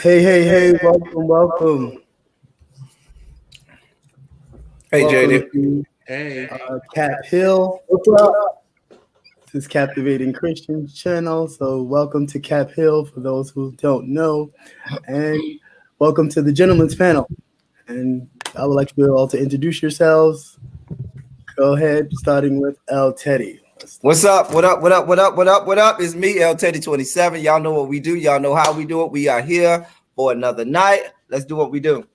Hey, welcome. Hey, Welcome JD. to Hey, Cap Hill. This is Captivating Christian channel. So, welcome to Cap Hill for those who don't know. And welcome to the gentleman's panel. And I would like you all to introduce yourselves. Go ahead, starting with L. Teddy. What's up? What up? What up? What up? What up? What up? It's me, L Teddy 27. Y'all know what we do. Y'all know how we do it. We are here for another night. Let's do what we do.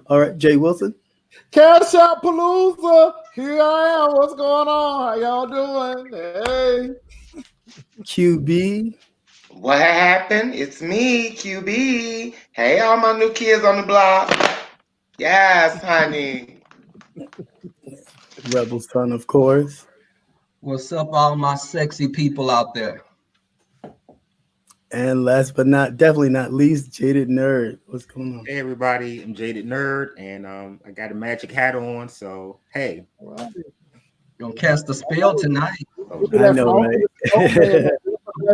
All right, Jay Wilson. Cash Out Palooza. Here I am. What's going on? How y'all doing? Hey. QB. What happened? It's me, QB. Hey, all my new kids on the block. Yes, honey. Rebel Son, of course. What's up, all my sexy people out there? And last but definitely not least, Jaded Nerd. What's going on? Hey everybody, I'm Jaded Nerd, and I got a magic hat on. So hey, Gonna cast a spell tonight. I know, right?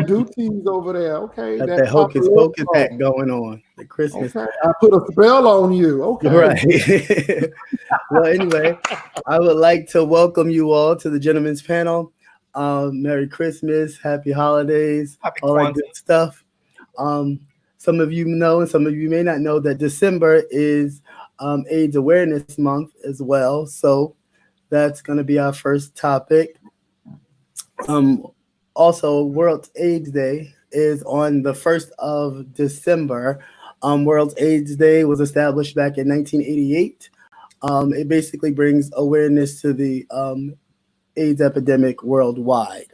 Duties over there. Okay. Got that hocus pocus hat going on. The Christmas. Okay. I put a spell on you. Okay. Right. Well, anyway, I would like to welcome you all to the gentleman's panel. Merry Christmas, Happy Holidays, all that good stuff. Some of you know, and some of you may not know that December is AIDS Awareness Month as well. So that's going to be our first topic. Also, World AIDS Day is on the 1st of December. World AIDS Day was established back in 1988. It basically brings awareness to the AIDS epidemic worldwide.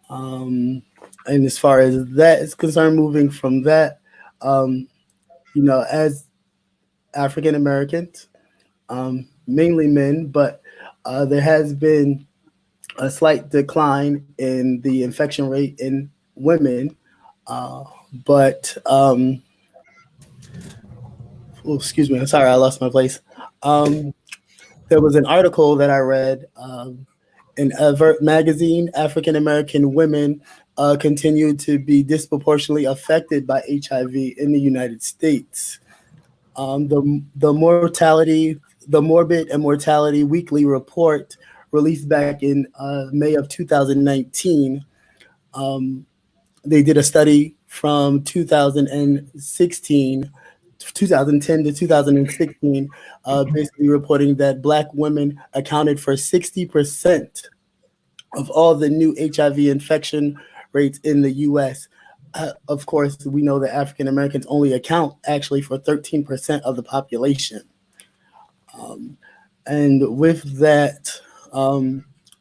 And as far as that is concerned, moving from that, as African Americans, mainly men, but there has been a slight decline in the infection rate in women. Excuse me, I'm sorry, I lost my place. There was an article that I read in Avert magazine. African American women continue to be disproportionately affected by HIV in the United States. The Morbid and Mortality Weekly Report released back in May of 2019. They did a study from 2010 to 2016, basically reporting that Black women accounted for 60% of all the new HIV infection rates in the U.S. Of course, we know that African Americans only account actually for 13% of the population. And with that,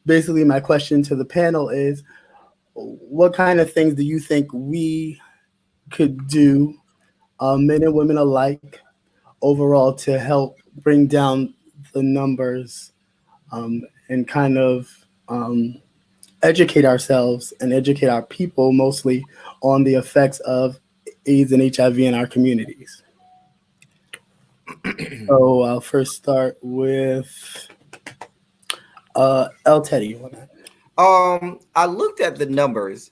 basically my question to the panel is, what kind of things do you think we could do, men and women alike, overall, to help bring down the numbers and kind of educate ourselves and educate our people mostly on the effects of AIDS and HIV in our communities? So I'll first start with L. Teddy. I looked at the numbers,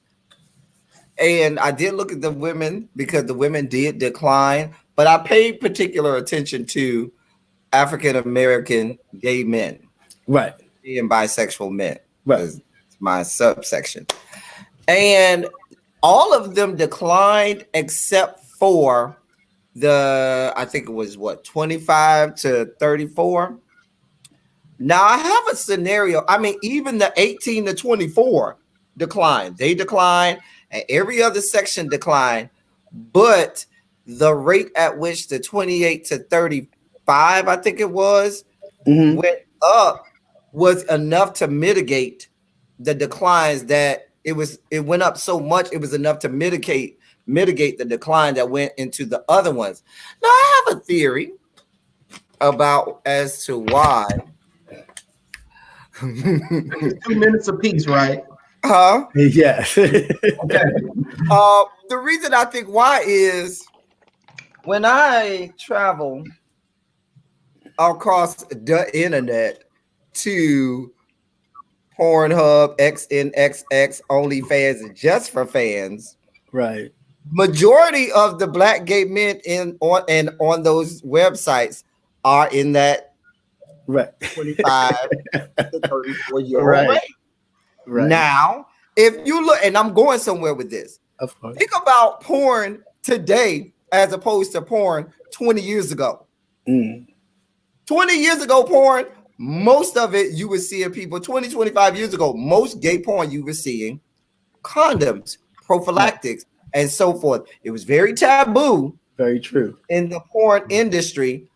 and I did look at the women because the women did decline, but I paid particular attention to African American gay men, Right, and bisexual men. right. Is my subsection, and all of them declined except for I think it was 25 to 34. Now I have a scenario. I mean, even the 18 to 24 declined. They declined, and every other section declined. But the rate at which the 28 to 35, I think it was, went up was enough to mitigate the declines. That it went up so much, it was enough to mitigate the decline that went into the other ones. Now I have a theory about as to why. 2 minutes apiece, right? Huh? Yes. Okay. The reason I think why is when I travel across the internet to Pornhub, XNXX, OnlyFans, and Just for Fans, Right. majority of the black gay men on those websites are in that Right. 25 to 34-year-old Right. range. Right. Now, if you look, and I'm going somewhere with this, Of course. think about porn today as opposed to porn 20 years ago. 20 years ago, porn, most of it you were seeing people 20, 25 years ago, most gay porn you were seeing condoms, prophylactics, and so forth. It was very taboo. Very true. In the porn industry,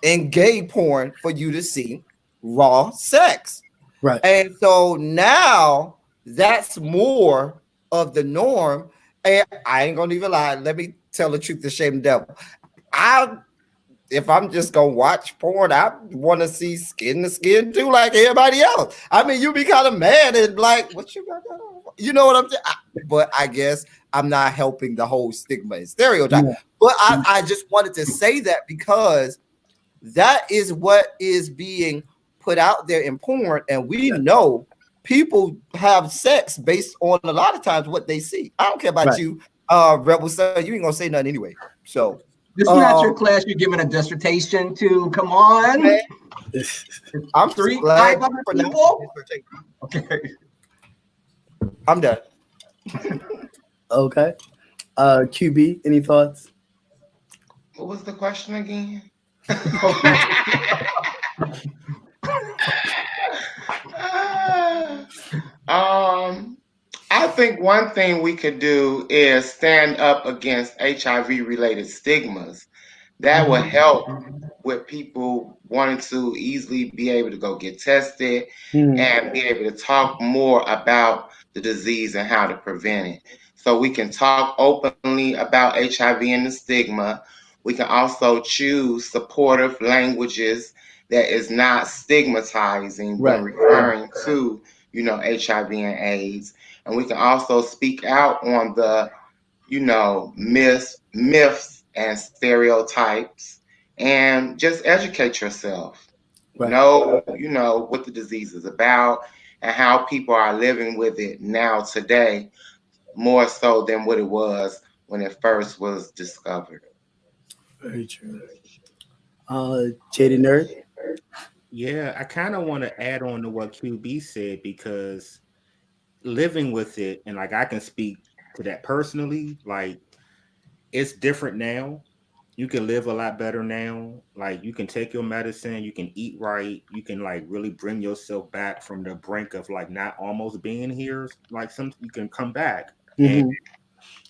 in gay porn, for you to see raw sex. Right. And so now that's more of the norm. And I ain't gonna even lie. Let me tell the truth to shame the devil. If I'm just gonna watch porn, I want to see skin to skin too, like everybody else. I mean, you be kind of mad and like, what you got that on? You know what I'm saying? But I guess I'm not helping the whole stigma and stereotype. Yeah. But I just wanted to say that because that is what is being put out there in porn, and we know people have sex based on a lot of times what they see. I don't care about you, Rebel Son. You ain't gonna say nothing anyway. So. This is not your class you're giving a dissertation to. Come on. Man. I'm 5 other people. Okay. I'm done. Okay. QB, any thoughts? What was the question again? I think one thing we could do is stand up against HIV-related stigmas. That will help with people wanting to easily be able to go get tested and be able to talk more about the disease and how to prevent it. So we can talk openly about HIV and the stigma. We can also choose supportive languages that is not stigmatizing when referring to, HIV and AIDS. And we can also speak out on the, myths and stereotypes and just educate yourself. Know what the disease is about and how people are living with it now today, more so than what it was when it first was discovered. Very true. JD Nerd? Yeah, I kind of want to add on to what QB said because living with it, and like I can speak to that personally, like it's different now. You can live a lot better now. Like you can take your medicine, you can eat right, you can like really bring yourself back from the brink of like not almost being here. Like you can come back. And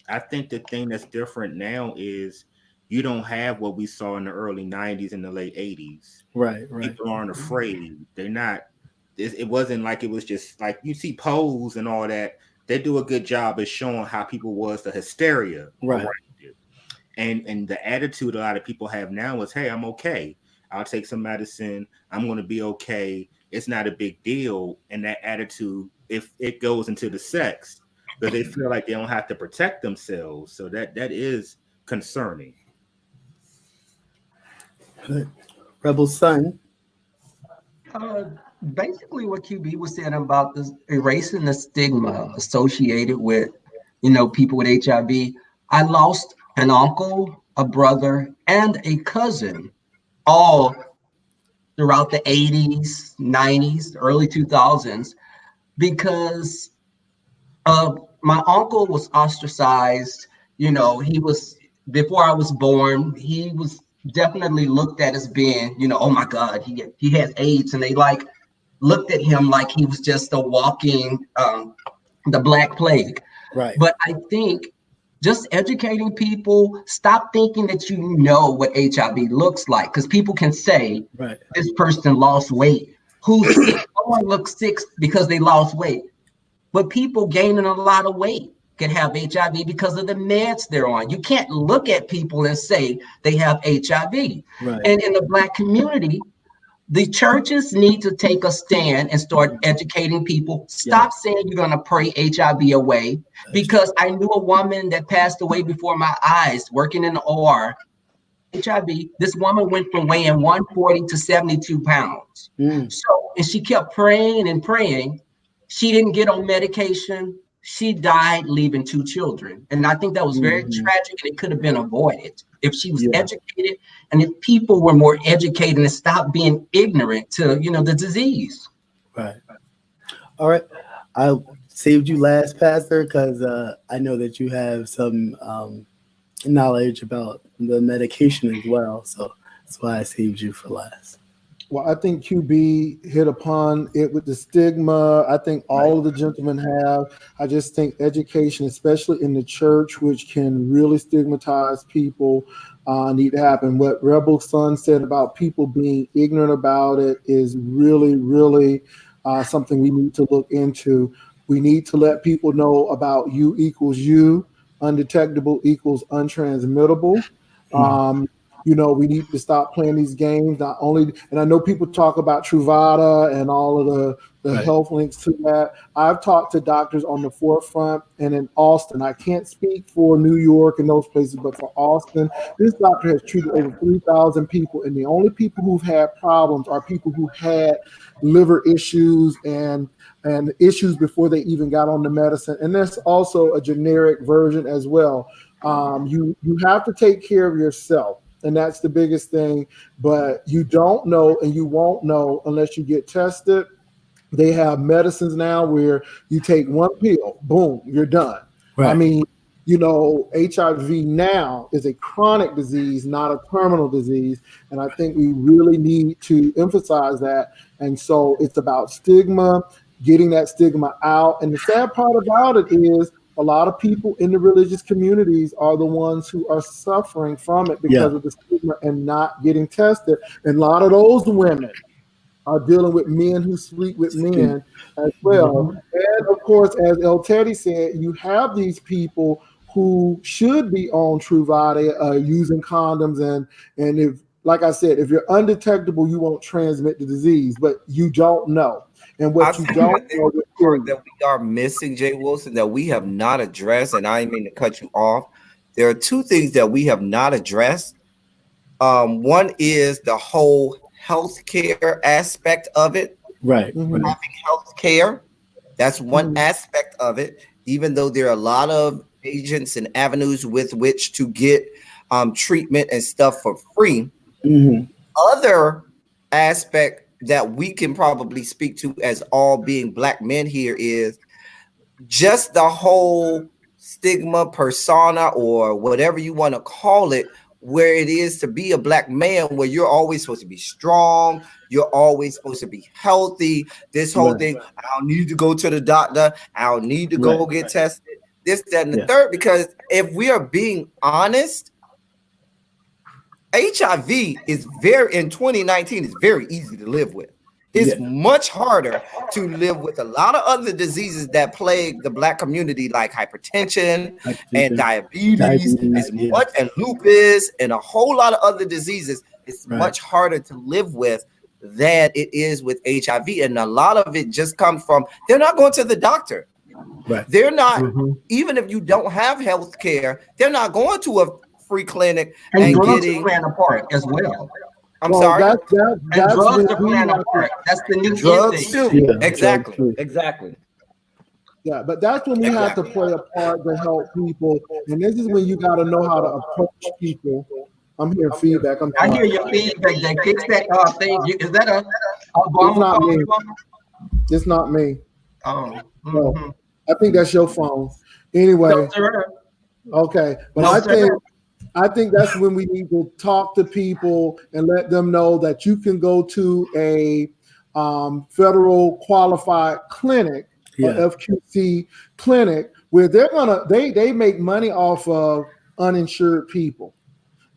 I think the thing that's different now is you don't have what we saw in the early 90s and the late 80s. Right. People aren't afraid. They're not. It wasn't like it was just like you see Pose and all that. They do a good job of showing how people was the hysteria. Right. And the attitude a lot of people have now is, hey, I'm okay. I'll take some medicine. I'm going to be okay. It's not a big deal. And that attitude, if it goes into the sex, because they feel like they don't have to protect themselves. So that is concerning. Rebel Son. Basically what QB was saying about this erasing the stigma associated with, people with HIV. I lost an uncle, a brother, and a cousin all throughout the 80s, 90s, early 2000s, because my uncle was ostracized. He was, before I was born, he was definitely looked at as being, oh my God, he has AIDS, and they like looked at him like he was just a walking the Black Plague. Right. But I think just educating people, stop thinking that you know what HIV looks like, because people can say this person lost weight. Who's sick? Someone looks sick because they lost weight. But people gaining a lot of weight can have HIV because of the meds they're on. You can't look at people and say they have HIV. Right. And in the Black community, the churches need to take a stand and start educating people. Stop saying you're going to pray HIV away, because I knew a woman that passed away before my eyes working in the OR. HIV, this woman went from weighing 140 to 72 pounds. So, and she kept praying and praying. She didn't get on medication. she died leaving 2 children. And I think that was very tragic, and it could have been avoided if she was educated and if people were more educated and stopped being ignorant to, the disease. Right. All right. I saved you last, Pastor, because I know that you have some knowledge about the medication as well. So that's why I saved you for last. Well, I think QB hit upon it with the stigma. I think all of the gentlemen have. I just think education, especially in the church, which can really stigmatize people, need to happen. What Rebel Son said about people being ignorant about it is really, really something we need to look into. We need to let people know about U equals U, undetectable equals untransmittable. We need to stop playing these games. Not only, and I know people talk about Truvada and all of the health links to that. I've talked to doctors on the forefront and in Austin. I can't speak for New York and those places, but for Austin, this doctor has treated over 3,000 people, and the only people who've had problems are people who had liver issues and issues before they even got on the medicine. And there's also a generic version as well. You have to take care of yourself. And that's the biggest thing, but you don't know and you won't know unless you get tested. They have medicines now where you take one pill, boom, you're done. Right. I mean, HIV now is a chronic disease, not a terminal disease. And I think we really need to emphasize that. And so it's about stigma, getting that stigma out. And the sad part about it is a lot of people in the religious communities are the ones who are suffering from it because of the stigma and not getting tested. And a lot of those women are dealing with men who sleep with men as well. And of course, as El Teddy said, you have these people who should be on Truvada using condoms. And if, like I said, if you're undetectable, you won't transmit the disease, but you don't know. And what you don't know that we are missing, Jay Wilson, that we have not addressed, and I didn't mean to cut you off. There are 2 things that we have not addressed. One is the whole healthcare aspect of it. Right. Having healthcare, that's one aspect of it. Even though there are a lot of agents and avenues with which to get treatment and stuff for free. Other aspect that we can probably speak to as all being Black men here is just the whole stigma persona, or whatever you want to call it, where it is to be a Black man, where you're always supposed to be strong, you're always supposed to be healthy. This whole thing, I don't need to go to the doctor, I don't need to go get tested, this, that, and the third. Because if we are being honest, HIV is in 2019 is very easy to live with. It's much harder to live with a lot of other diseases that plague the Black community, like hypertension and diabetes, and lupus, and a whole lot of other diseases. It's much harder to live with than it is with HIV. And a lot of it just comes from, they're not going to the doctor. Right. They're not, even if you don't have health care, they're not going to a free clinic and getting plan apart as well. I'm sorry. That's drugs are playing apart. That's the new drugs too. Yeah, Exactly. Yeah, but that's when we have to play a part to help people, and this is when you got to know how to approach people. I'm hearing feedback. I hear your feedback. That kicks that thing. Is that a it's not me. It's not me. Oh, no. I think that's your phone. Anyway. Okay, but I think that's when we need to talk to people and let them know that you can go to a federal qualified clinic, or FQC clinic, where they make money off of uninsured people,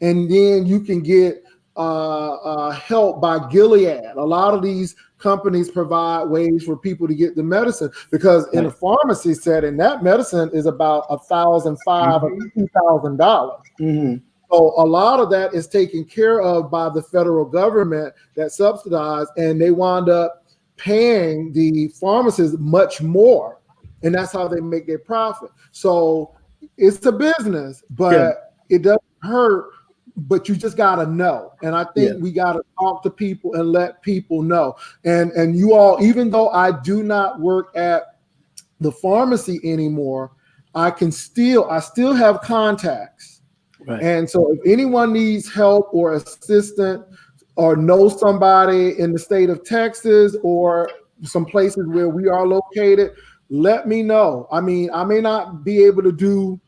and then you can get help by Gilead. A lot of these companies provide ways for people to get the medicine, because in a pharmacy setting, that medicine is about $1,500 or $2,000. So a lot of that is taken care of by the federal government that subsidize, and they wind up paying the pharmacists much more, and that's how they make their profit. So it's a business, but it doesn't hurt. But you just got to know. And I think we got to talk to people and let people know. And you all, even though I do not work at the pharmacy anymore, I still have contacts. Right. And so if anyone needs help or assistance or knows somebody in the state of Texas or some places where we are located, let me know. I mean, I may not be able to do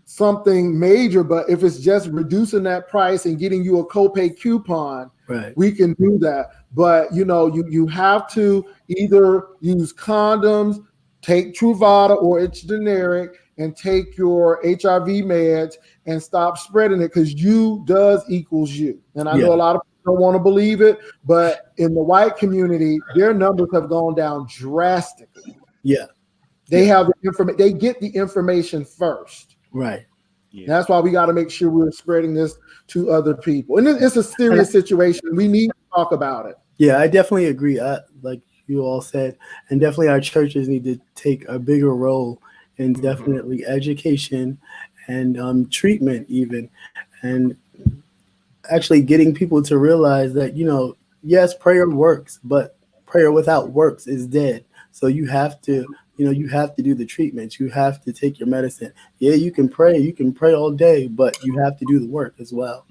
something major, but if it's just reducing that price and getting you a copay coupon, right, we can do that. But you have to either use condoms, take Truvada or it's generic, and take your HIV meds and stop spreading it, because you does equals you. And I know a lot of people don't want to believe it, but in the white community, their numbers have gone down drastically. Yeah. They have the information, they get the information first. Right. Yeah. That's why we got to make sure we're spreading this to other people. And it's a serious situation. We need to talk about it. Yeah, I definitely agree. Like you all said, and definitely our churches need to take a bigger role in definitely education and treatment even, and actually getting people to realize that, yes, prayer works, but prayer without works is dead. So you have to, you have to do the treatments. You have to take your medicine. Yeah, you can pray all day, but you have to do the work as well.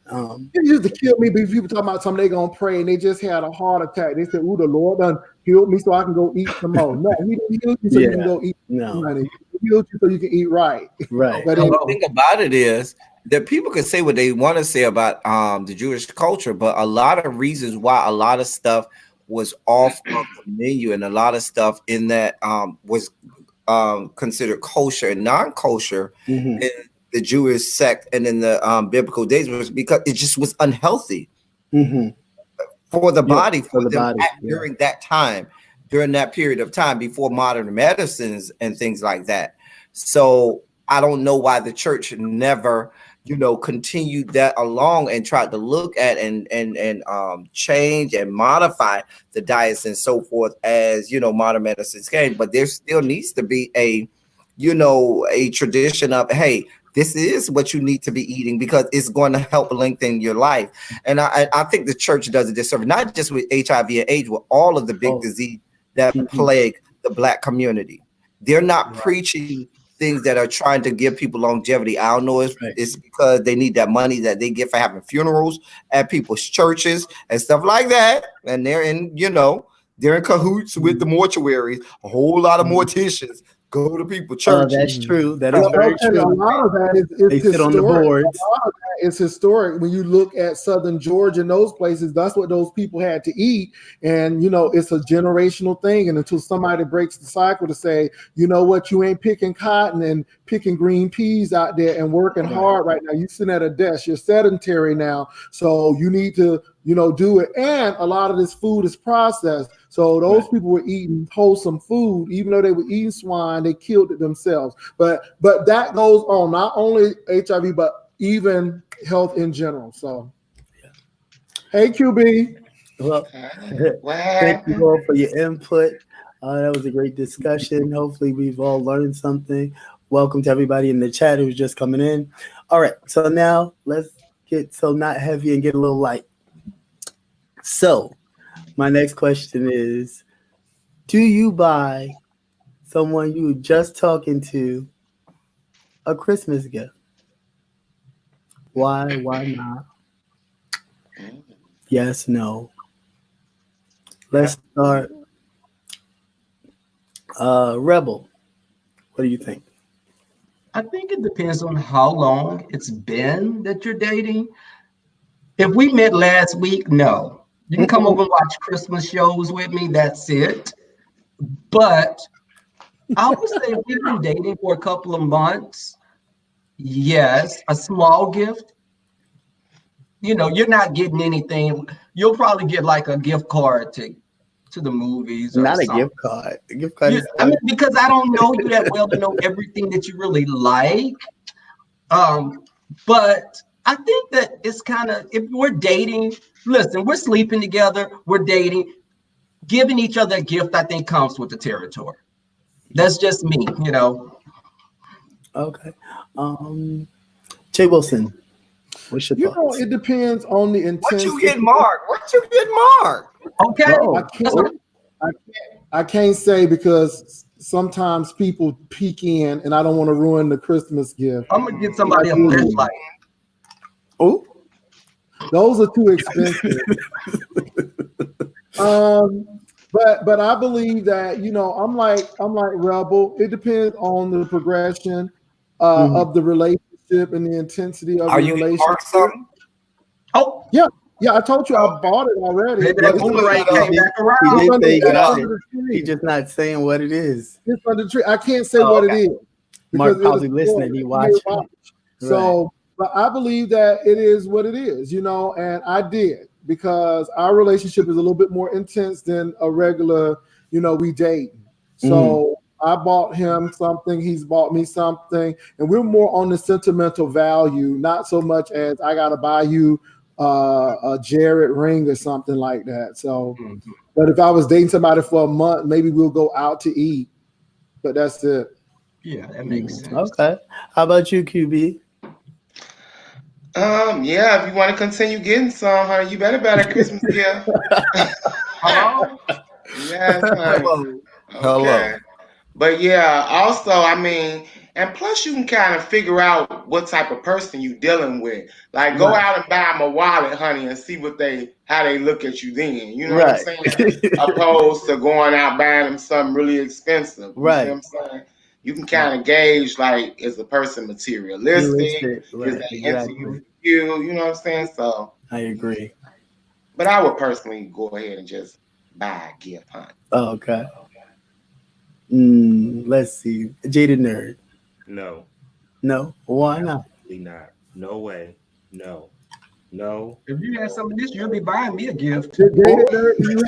It used to kill me because people talking about something they gonna pray and they just had a heart attack. They said, "Ooh, the Lord done healed me so I can go eat some more." No, He didn't heal you so you can go eat some money. He healed you so you can eat right. Right. But the thing about it is that people can say what they want to say about the Jewish culture, but a lot of reasons why a lot of stuff was off of the menu and a lot of stuff in that was considered kosher and non-kosher in the Jewish sect and in the biblical days was because it just was unhealthy for the body, for the body during that time, during that period of time before modern medicines and things like that. So I don't know why the church never, continued that along and tried to look at and change and modify the diets and so forth as, modern medicines came. But there still needs to be a tradition of, hey, this is what you need to be eating because it's going to help lengthen your life. And I think the church does a disservice, not just with HIV and AIDS, with all of the big disease that plague the Black community. They're not preaching things that are trying to give people longevity. I don't know if it's because they need that money that they get for having funerals at people's churches and stuff like that. And they're in, they're in cahoots with the mortuaries. A whole lot of morticians go to people's churches. That's true. That is very true. A lot of that is they sit on the boards. A lot of that is historic. When you look at Southern Georgia and those places, that's what those people had to eat. And, it's a generational thing. And until somebody breaks the cycle to say, you know what, you ain't picking cotton and picking green peas out there and working hard right now. You sitting at a desk. You're sedentary now. So you need to, do it. And a lot of this food is processed. So those people were eating wholesome food, even though they were eating swine, they killed it themselves. But that goes on, not only HIV, but even health in general. So, hey, QB. Well, thank you all for your input. That was a great discussion. Hopefully we've all learned something. Welcome to everybody in the chat who's just coming in. All right, so now let's get not heavy and get a little light. So my next question is, do you buy someone you were just talking to a Christmas gift? Why not? Yes, no. Let's start. Rebel, what do you think? I think it depends on how long it's been that you're dating. If we met last week, no. You can come over and watch Christmas shows with me. That's it. But I would say if we've been dating for a couple of months, yes, a small gift. You're not getting anything. You'll probably get like a gift card to the movies. Not a gift card. A gift card. Because I don't know you that well to know everything that you really like. But I think that it's kind of, if we're dating, listen, we're sleeping together, we're dating, giving each other a gift, I think comes with the territory. That's just me, Okay. Jay Wilson, what's your thoughts? It depends on the intensity. What you get, Mark? Okay. No, I can't say because sometimes people peek in, and I don't want to ruin the Christmas gift. I'm gonna get somebody a flashlight. Oh, Those are too expensive. But I believe that, you know, I'm like Rebel. It depends on the progression of the relationship and the intensity of Are the you gonna relationship. mark something? Oh, Yeah, I told you I bought it already. maybe but that it's boomerang under- came back he around. did say he it's got under it. the tree. He's just not saying what it is. It's under the tree. I can't say Oh, what okay. it is. Mark because probably it is listening. He He watching. watch. So, but I believe that it is what it is, you know, and I did because our relationship is a little bit more intense than a regular, you know, we date. So I bought him something, he's bought me something, and we're more on the sentimental value, not so much as I got to buy you a Jared ring or something like that. So, but if I was dating somebody for a month, maybe we'll go out to eat, but that's it. Yeah, that makes sense. Okay. How about you, QB? Yeah, if you want to continue getting some, honey, you better buy that Christmas gift. Hello? Yes, honey. Hello. Okay. But yeah, also, I mean, and plus you can kind of figure out what type of person you dealing with. Like go out and buy them a wallet, honey, and see how they look at you then. You know what I'm saying? Opposed to going out buying them something really expensive. You see what I'm saying? You can kind of gauge, like, is the person materialistic? Is they into you? You know what I'm saying? So I agree. but I would personally go ahead and just buy a gift, honey. Oh, okay. Let's see. Jaded nerd. No, No. Why not? absolutely not. No way. No. No. If you had some of this, you'll be buying me a gift. The Jaded Nerd, do you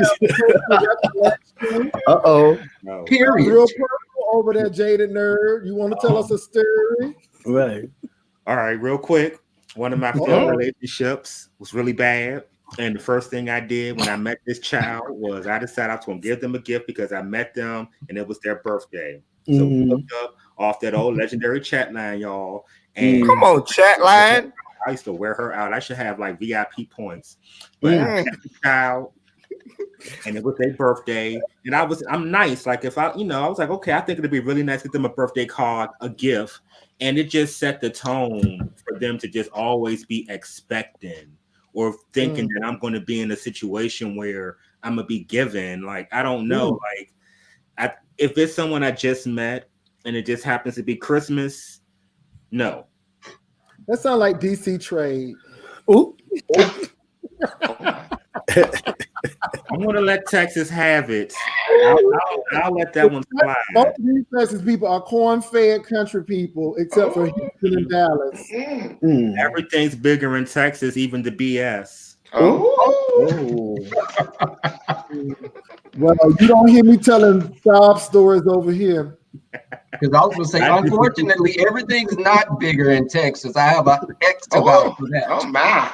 have a Uh-oh. No. Period. real personal over there, Jaded Nerd? You want to tell us a story? Right. All right, real quick. One of my failed relationships was really bad. And the first thing I did when I met this child was I decided I was going to give them a gift because I met them and it was their birthday. So we looked up off that old legendary chat line, y'all. And Come on, chat line. I used to wear her out. I should have like VIP points. But I met the child and it was their birthday. And I'm nice. Like if I was like, okay, I think it'd be really nice to get them a birthday card, a gift. And it just set the tone for them to just always be expecting or thinking that I'm going to be in a situation where I'm going to be given. Like, I don't know. Like, if it's someone I just met and it just happens to be Christmas, no. That sounds like DC trade. Ooh. I'm going to let Texas have it. I'll let that one slide. Most of these Texas people are corn-fed country people, except for Houston and Dallas. Everything's bigger in Texas, even the BS. Oh. Well, you don't hear me telling sob stories over here. Because I was going to say, unfortunately, everything's not bigger in Texas. I have an X about for that. Oh, my.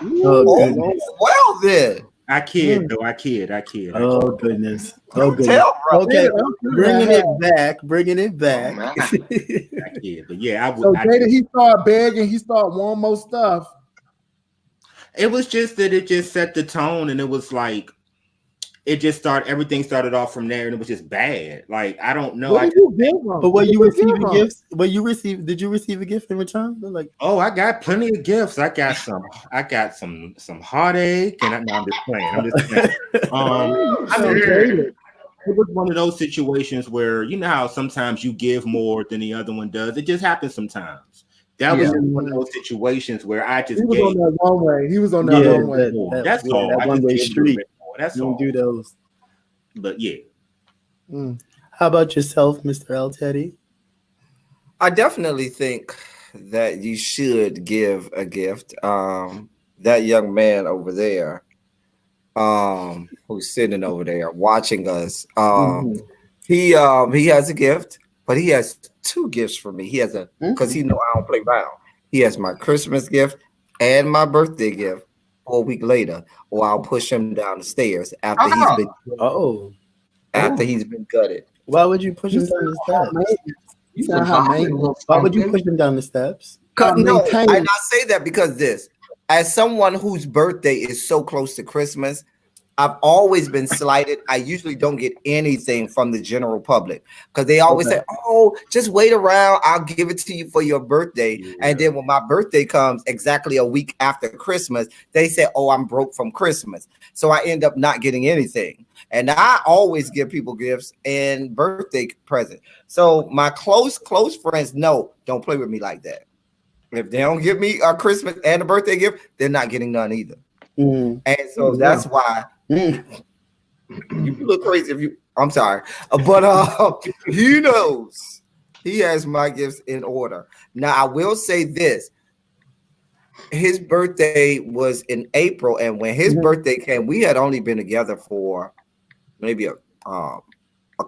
Well, then. I kid, though. I kid. Oh, goodness. Oh, goodness. Tell, bro. Okay, bringing it back. I kid, but yeah, I would. So, Jada, he started begging. He started wanting more stuff. It was just that it just set the tone, and it was like everything started off from there, and it was just bad. Like, I don't know. What did you give him? But were you receiving gifts? Did you receive a gift in return? Like, oh, I got plenty of gifts. I got some heartache, and I'm just playing. It was one of those situations where you know how sometimes you give more than the other one does. It just happens sometimes. That was just one of those situations where I just He was on that one way. He was on that one way. That's all. That one way street. That's you all. Do those. But yeah. How about yourself, Mr. L. Teddy? I definitely think that you should give a gift. That young man over there, who's sitting over there watching us, he has a gift, but he has two gifts for me. He has because he know I don't play around. He has my Christmas gift and my birthday gift. 4 weeks later, or I'll push him down the stairs after he's been gutted. Why would you push him down the steps? Why would you push him down the steps? No, I not say that because as someone whose birthday is so close to Christmas, I've always been slighted. I usually don't get anything from the general public because they always say, "Oh, just wait around. I'll give it to you for your birthday." Yeah. And then when my birthday comes exactly a week after Christmas, they say, "Oh, I'm broke from Christmas." So I end up not getting anything. And I always give people gifts and birthday presents. So my close friends know, don't play with me like that. If they don't give me a Christmas and a birthday gift, they're not getting none either. Mm. And so that's why you look crazy if you. I'm sorry, but he knows he has my gifts in order. Now I will say this: his birthday was in April, and when his birthday came, we had only been together for maybe a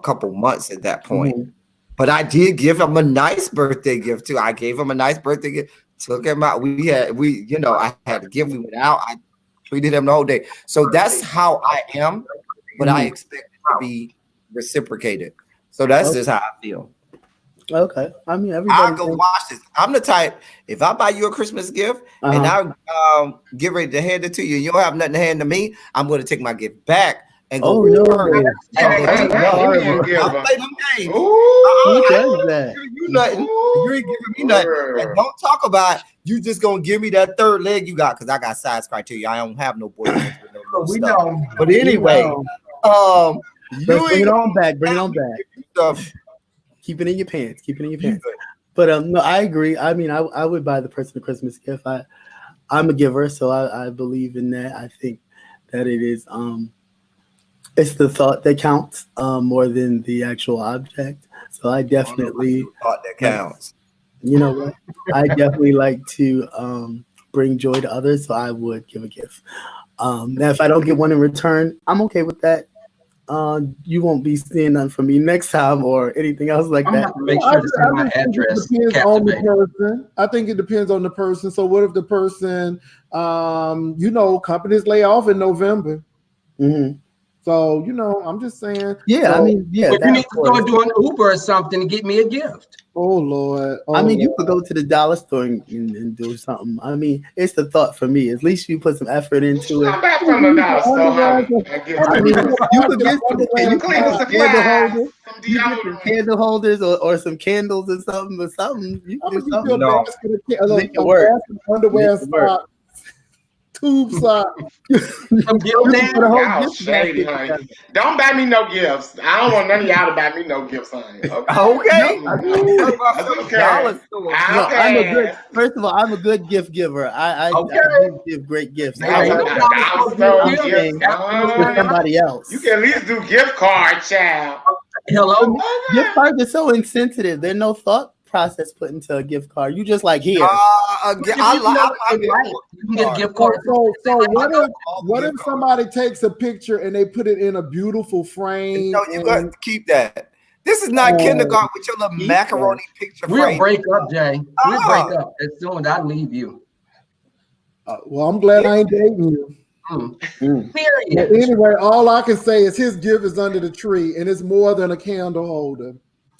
couple months at that point. But I did give him a nice birthday gift too. I gave him a nice birthday gift. Took him out. I had to give. We went out. I treated him the whole day. So that's how I am, but I expect it to be reciprocated. So that's just how I feel. Okay. I mean, I'll go watch this. I'm the type, if I buy you a Christmas gift and I get ready to hand it to you, and you don't have nothing to hand to me, I'm going to take my gift back and go return it. I'll play them games. Who does that? You nothing. You ain't giving me nothing. And don't talk about you just gonna give me that third leg you got because I got size criteria. I don't have no boyfriends with no little stuff. But anyway, bring it on back. Bring it on back. Keep it in your pants. Keep it in your pants. But no, I agree. I mean, I would buy the person a Christmas gift. I'm a giver, so I believe in that. I think that it is it's the thought that counts more than the actual object. So I definitely thought that counts. You know what? I definitely like to bring joy to others, so I would give a gift. Now, if I don't get one in return, I'm okay with that. You won't be seeing none from me next time or anything else like that. Make sure to send my address. Depends on the person. I think it depends on the person. So what if the person, companies lay off in November? So, I'm just saying. Yeah, so, I mean, yeah. But you need to start doing Uber or something to get me a gift. Oh, Lord. I mean, you could go to the dollar store and do something. I mean, it's the thought for me. At least you put some effort into it. Come back from the dollar store. I mean, you could get some candle holders or some candles or something. You can do something. Make it work. Underwear socks. Tube socks. Y'all shady, honey. Don't buy me no gifts. I don't want none of y'all to buy me no gifts, honey. Okay. First of all, I'm a good gift giver. I give great gifts. For somebody else. You can at least do gift card, child. Hello. Gift cards are so insensitive. There's no thought process put into a gift card. You just like here. You can get a gift card. So what if somebody takes a picture and they put it in a beautiful frame? No, you got to keep that. This is not kindergarten with your little macaroni picture frame. We'll break up, Jay. We'll break up as soon as I leave you. Well, I'm glad I ain't dating you. Period. Anyway, all I can say is his gift is under the tree, and it's more than a candle holder.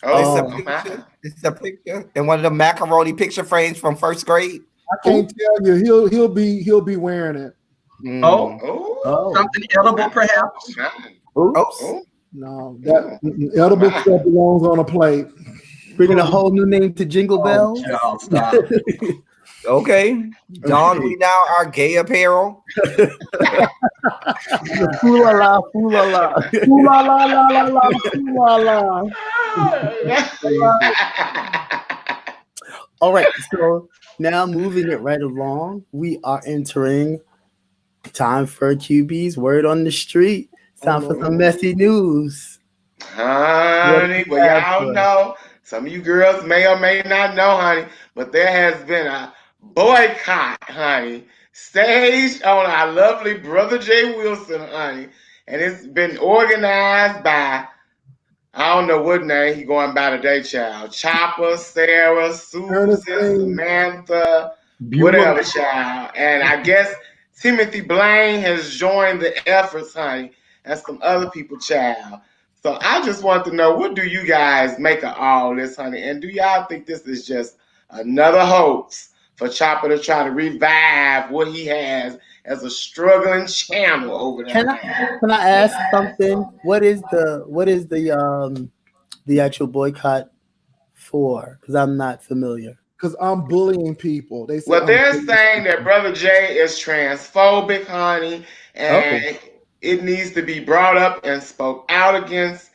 It's a picture and one of the macaroni picture frames from first grade. I can't tell you. He'll be wearing it. Something edible, perhaps. No, that edible stuff belongs on a plate. Bringing a whole new name to Jingle Bells. Stop. Okay, Don, we now are gay apparel. Foo la la, foo la la, foo la la la la la, foo la la. All right, so now moving it right along, we are entering time for QB's word on the street. It's time for some messy news. Honey, well, y'all know, some of you girls may or may not know, honey, but there has been a boycott, honey, staged on our lovely brother Jay Wilson, honey, and it's been organized by, I don't know what name he going by today, child. Chopper, Sarah, Susan, Samantha, whatever, child. And I guess Timothy Blaine has joined the efforts, honey, and some other people, child. So I just want to know, what do you guys make of all this, honey? And do y'all think this is just another hoax for Chopper to try to revive what he has as a struggling channel over there. Can I ask something? What is the actual boycott for? Because I'm not familiar. Because I'm bullying people. They say Well, they're bullying saying that people. Brother Jay is transphobic, honey, and Okay. it needs to be brought up and spoke out against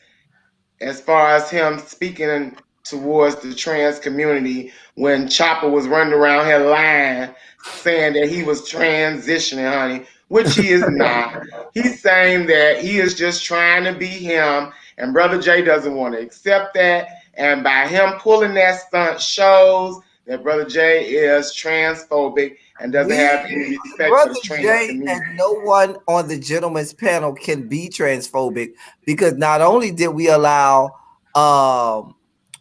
as far as him speaking towards the trans community when Chopper was running around here lying, saying that he was transitioning, honey, which he is not. He's saying that he is just trying to be him, and Brother Jay doesn't want to accept that. And by him pulling that stunt shows that Brother Jay is transphobic and doesn't have any respect for Brother the trans Jay community. and no one on the gentleman's panel can be transphobic because not only did we allow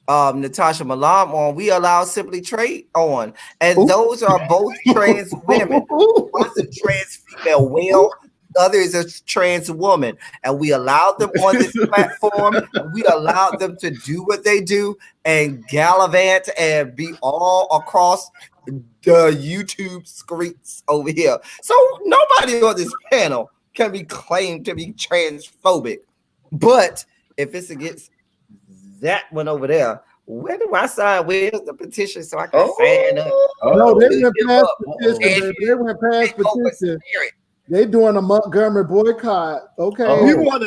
Natasha Malam on, we allow Simply Trade on, and those are both trans women. One's a trans female whale, the other is a trans woman, and we allowed them on this platform. And we allowed them to do what they do and gallivant and be all across the YouTube screens over here. So nobody on this panel can be claimed to be transphobic. But if it's against that one over there, where do I sign? Where's the petition so I can sign up? No, they went past petition. They went past petition. They doing a Montgomery boycott. Okay. We want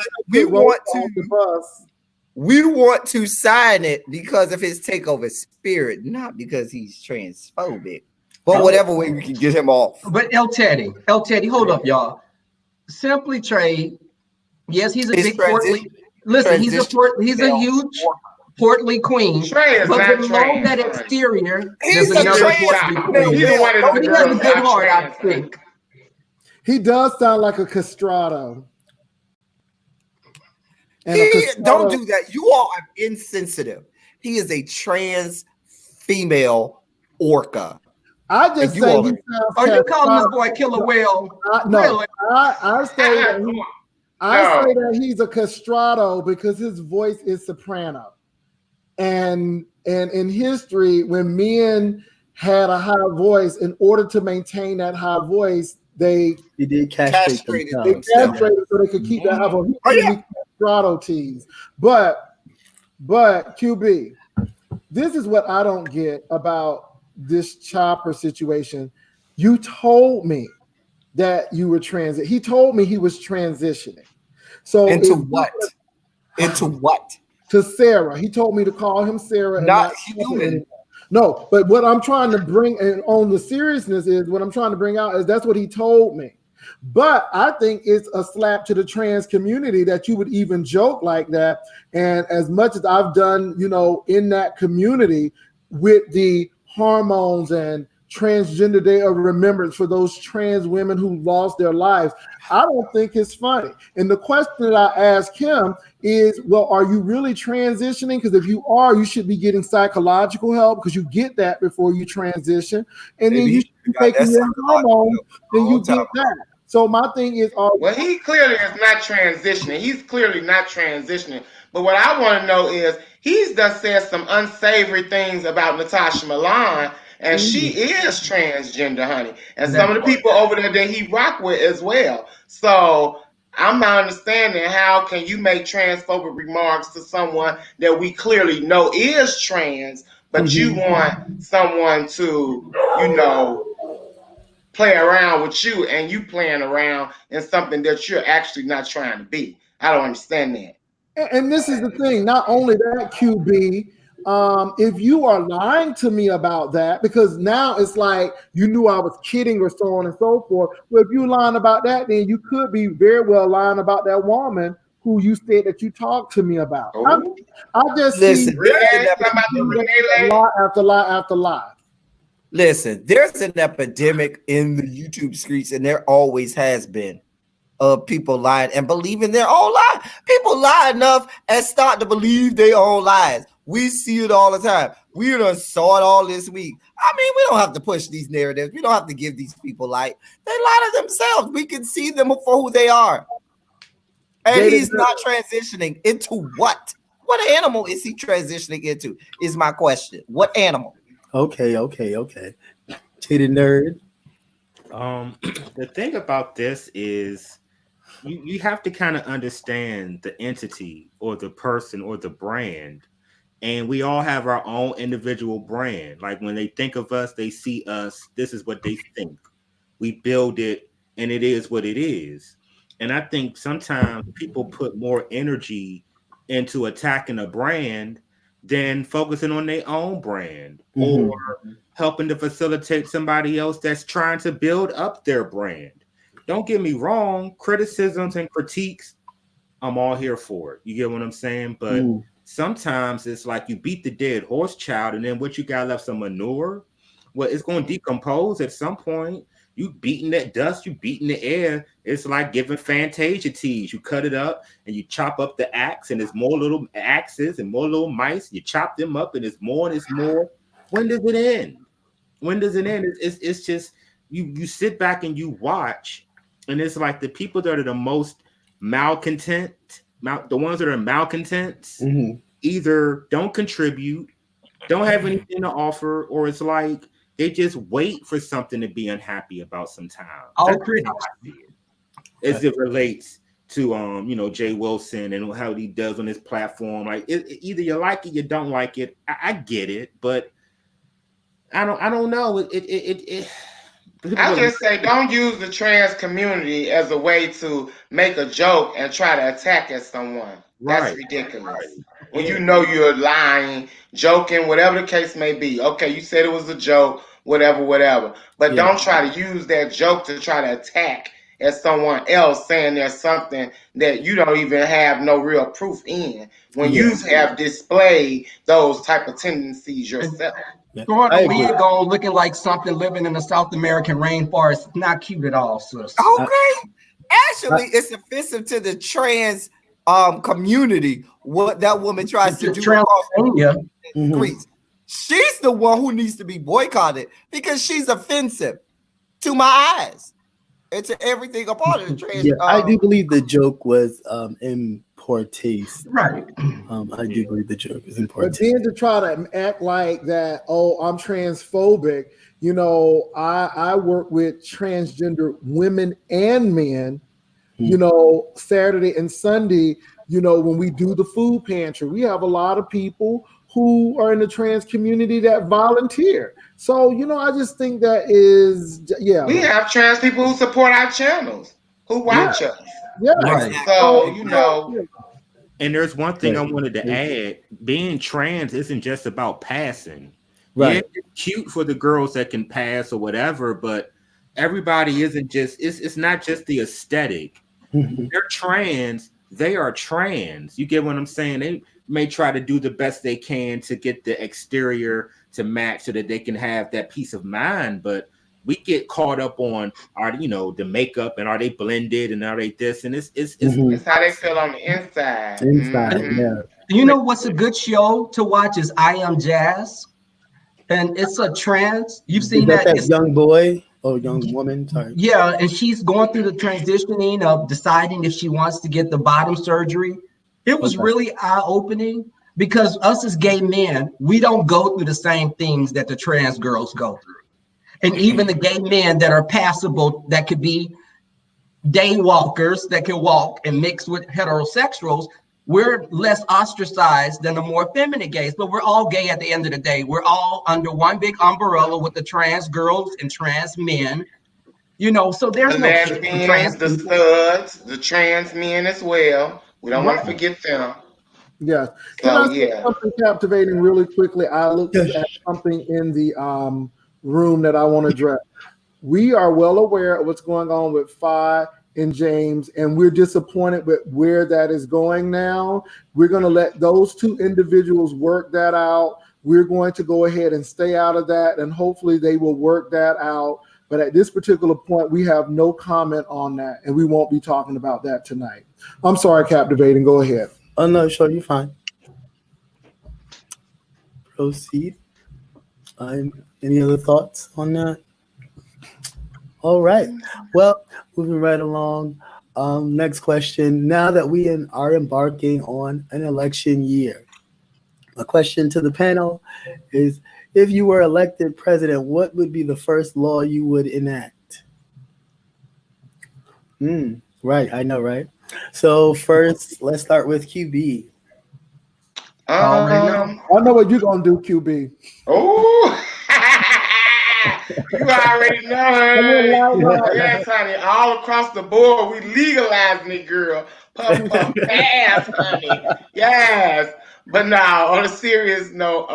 to sign it because of his takeover spirit, not because he's transphobic. But whatever way we can get him off. But El Teddy, hold up, y'all. Simply Trade. Yes, he's a big portly. Listen, he's a huge portly queen. But below that exterior, there's another portly queen. He has a good heart, I think. He does sound like a castrato. Don't do that. You all are insensitive. He is a trans female orca. I just say he sounds. Are you calling this boy Killer Whale? No, really? I say that he's a castrato because his voice is soprano. And in history, when men had a high voice, in order to maintain that high voice, they did castrate themselves. They castrated so they could keep that high voice. Castrato tease. But QB, this is what I don't get about this Chopper situation. You told me that you were He told me he was transitioning. So into what? Into what? To Sarah. He told me to call him Sarah. Not human. No, but what I'm trying to bring and on the seriousness is what I'm trying to bring out is that's what he told me. But I think it's a slap to the trans community that you would even joke like that. And as much as I've done, in that community with the hormones and Transgender Day of Remembrance for those trans women who lost their lives, I don't think it's funny. And the question that I ask him is, well, are you really transitioning? Because if you are, you should be getting psychological help because you get that before you transition. And then you should be taking your hormones, then you get that. So my thing is, well, he clearly is not transitioning. He's clearly not transitioning. But what I want to know is, he's just said some unsavory things about Natasha Milan, and she is transgender, honey. And some of the people over there that he rock with as well. So I'm not understanding how can you make transphobic remarks to someone that we clearly know is trans, but you want someone to, play around with you, and you playing around in something that you're actually not trying to be. I don't understand that. And this is the thing. Not only that, QB, if you are lying to me about that, because now it's like you knew I was kidding or so on and so forth. Well, if you're lying about that, then you could be very well lying about that woman who you said that you talked to me about. I just see lie after lie after lie. Listen, there's an epidemic in the YouTube streets, and there always has been, of people lying and believing their own lies. People lie enough and start to believe their own lies. We see it all the time. We done saw it all this week. I mean, we don't have to push these narratives. We don't have to give these people light. They lie to themselves. We can see them for who they are. And he's not transitioning into what? What animal is he transitioning into is my question. What animal? Okay. Cheated nerd. The thing about this is you have to kind of understand the entity or the person or the brand. And we all have our own individual brand. Like when they think of us, they see us. This is what they think. We build it, and it is what it is. And I think sometimes people put more energy into attacking a brand than focusing on their own brand or helping to facilitate somebody else that's trying to build up their brand. Don't get me wrong, criticisms and critiques, I'm all here for it. You get what I'm saying? But sometimes it's like you beat the dead horse, child, and then what you got left, some manure. Well, it's going to decompose at some point. You beating that dust, you beating the air. It's like giving Fantasia teas. You cut it up and you chop up the axe, and there's more little axes and more little mice. You chop them up, and it's more and it's more. When does it end? When does it end? It's just you sit back and you watch, and it's like the people that are the most malcontent, the ones that are malcontents, either don't contribute, don't have anything to offer, or it's like they just wait for something to be unhappy about sometimes. All critics. As it relates to Jay Wilson and how he does on his platform. Like either you like it, you don't like it. I get it, but I don't know. I just say don't use the trans community as a way to make a joke and try to attack at someone. That's ridiculous. Right. When you know you're lying, joking, whatever the case may be. Okay, you said it was a joke, whatever. But don't try to use that joke to try to attack at someone else, saying there's something that you don't even have no real proof in when you have displayed those type of tendencies yourself. Throwing a wig on, looking like something living in the South American rainforest, not cute at all, sis. Okay. Actually, it's offensive to the trans community. What that woman tries to do. She's the one who needs to be boycotted because she's offensive to my eyes and to everything about it. Trans, I do believe the joke was in poor taste. Right. I do believe the joke is in poor taste. But then to try to act like that, I'm transphobic. I work with transgender women and men. Saturday and Sunday, when we do the food pantry, we have a lot of people who are in the trans community that volunteer. So, I just think that is, We have trans people who support our channels, who watch us. Yeah. Right. So, And there's one thing I wanted to add. Being trans isn't just about passing. Right. Yeah, it's cute for the girls that can pass or whatever, but everybody isn't just, it's not just the aesthetic. They're trans. They are trans. You get what I'm saying? They may try to do the best they can to get the exterior to match so that they can have that peace of mind. But we get caught up on the makeup and are they blended and are they this and it's how they feel on the inside. You know what's a good show to watch is I Am Jazz, and it's a trans. You've seen that young boy or young woman? Sorry. Yeah, and she's going through the transitioning of deciding if she wants to get the bottom surgery. It was really eye-opening because us as gay men, we don't go through the same things that the trans girls go through. And even the gay men that are passable, that could be day walkers that can walk and mix with heterosexuals, we're less ostracized than the more feminine gays, but we're all gay at the end of the day. We're all under one big umbrella with the trans girls and trans men, so there's the lesbians, the studs, the trans men as well. We don't want to forget them. Yeah. Can I say something captivating really quickly? I looked at something in the room that I want to address. We are well aware of what's going on with Phi and James, and we're disappointed with where that is going now. We're going to let those two individuals work that out. We're going to go ahead and stay out of that, and hopefully they will work that out. But at this particular point, we have no comment on that, and we won't be talking about that tonight. I'm sorry, Captivating. Go ahead. Oh, no, sure, you're fine. Proceed. Any other thoughts on that? All right. Well, moving right along. Next question. Now that we are embarking on an election year, a question to the panel is, If you were elected president, what would be the first law you would enact? Right, I know, right? So first, let's start with QB. Already know. I know what you're gonna do, QB. Oh, you already know, honey. Yes, honey. All across the board, we legalizing it, girl. Puff, puff, pass, honey. Yes. But now, on a serious note,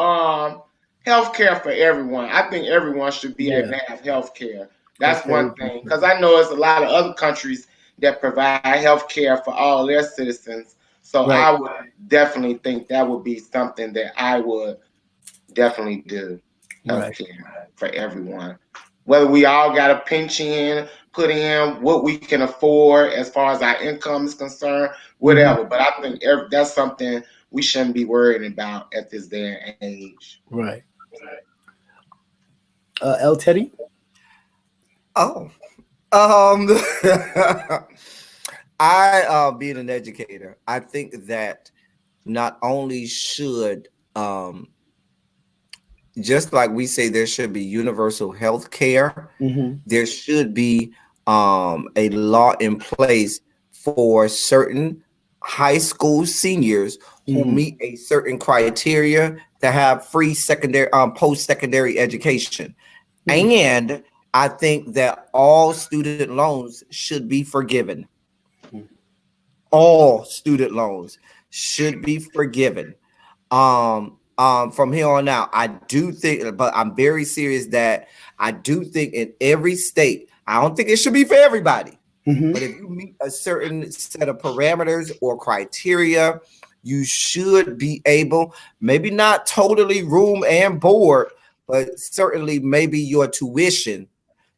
healthcare for everyone. I think everyone should be able to have healthcare. That's one thing. Because I know there's a lot of other countries that provide healthcare for all their citizens. So I would definitely think that would be something that I would definitely do. Healthcare for everyone. Whether we all got to pinch in, put in what we can afford as far as our income is concerned, whatever. But I think that's something we shouldn't be worried about at this day and age. Right. L. Teddy? Oh. Being an educator, I think that not only should just like we say there should be universal health care, there should be a law in place for certain high school seniors who meet a certain criteria to have free secondary post-secondary education. And I think that all student loans should be forgiven. All student loans should be forgiven. From here on out, I do think, but I'm very serious that I do think in every state, I don't think it should be for everybody. But if you meet a certain set of parameters or criteria, you should be able, maybe not totally room and board, but certainly maybe your tuition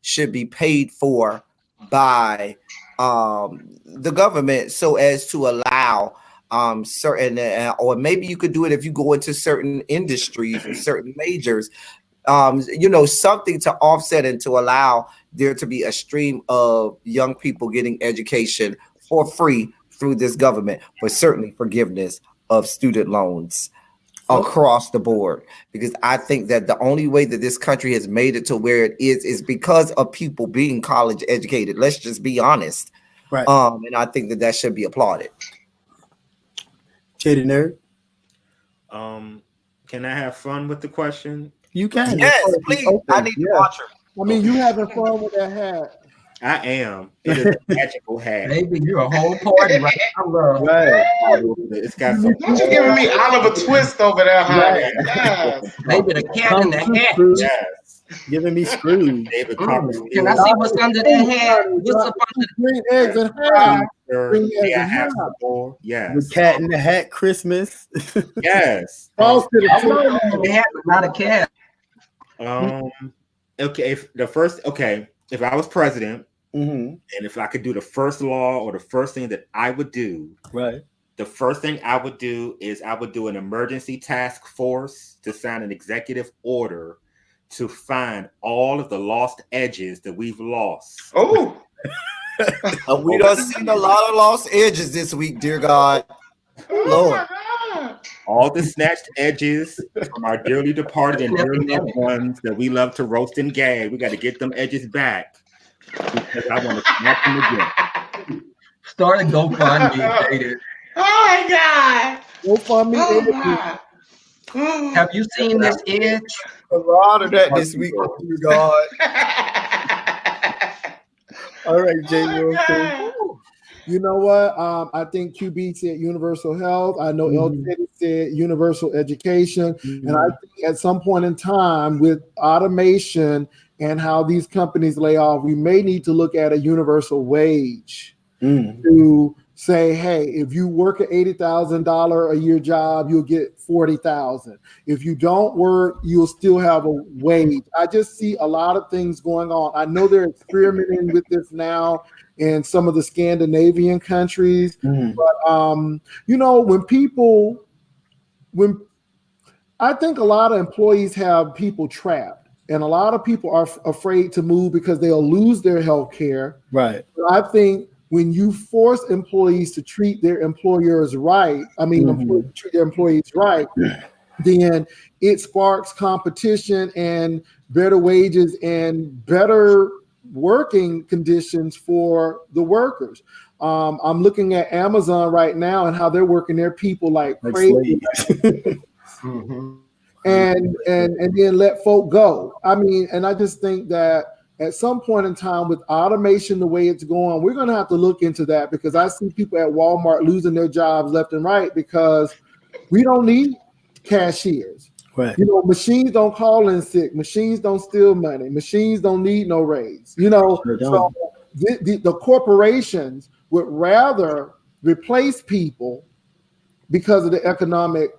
should be paid for by the government so as to allow certain, or maybe you could do it if you go into certain industries and certain majors, something to offset and to allow there to be a stream of young people getting education for free through this government, but certainly forgiveness of student loans across the board. Because I think that the only way that this country has made it to where it is because of people being college educated. Let's just be honest. Right. And I think that should be applauded. Jada Nerd? Can I have fun with the question? You can. Yes, please. I need to watch her. I mean, you having fun with that hat. I am. It is a magical hat. Baby, you're a whole party right now. Right. It's got some. Don't you giving me Oliver Twist over there, honey? Right. Yes. Baby, the cat in the hat. Yes. Giving me screws. David Can Copperfield. I see what's under that hat? What's up under Green eggs and ham. Yeah, have some more. Yes. The Cat in the Hat Christmas. Yes. Frosted the hat? Not a cat. Okay. If I was president, and if I could do the first law or the first thing that I would do, right? The first thing I would do is I would do an emergency task force to sign an executive order to find all of the lost edges that we've lost. Oh, we done seen a lot of lost edges this week, dear God. Lord. All the snatched edges from our dearly departed and dearly loved ones that we love to roast and gag. We got to get them edges back because I want to snatch them again. Start a GoFundMe, Dated. Oh my God. GoFundMe. Oh my. Have you seen this edge? A lot of that this week, dear God. All right, Jay. You know what? I think QB said universal health. I know LJ said universal education. And I think at some point in time with automation and how these companies lay off, we may need to look at a universal wage to say, hey, if you work an $80,000 a year job, you'll get $40,000. If you don't work, you'll still have a wage. I just see a lot of things going on. I know they're experimenting with this now in some of the Scandinavian countries. But, when I think a lot of employees have people trapped and a lot of people are afraid to move because they'll lose their health care. Right. But I think when you force employees to treat their employers right, treat their employees right, then it sparks competition and better wages and better working conditions for the workers. I'm looking at Amazon right now and how they're working their people like crazy. Mm-hmm. And then let folk go. I mean, and I just think that at some point in time, with automation the way it's going, we're going to have to look into that, because I see people at Walmart losing their jobs left and right because we don't need cashiers. Right. You know, machines don't call in sick. Machines don't steal money. Machines don't need no raise. You know, so the corporations would rather replace people because of the economic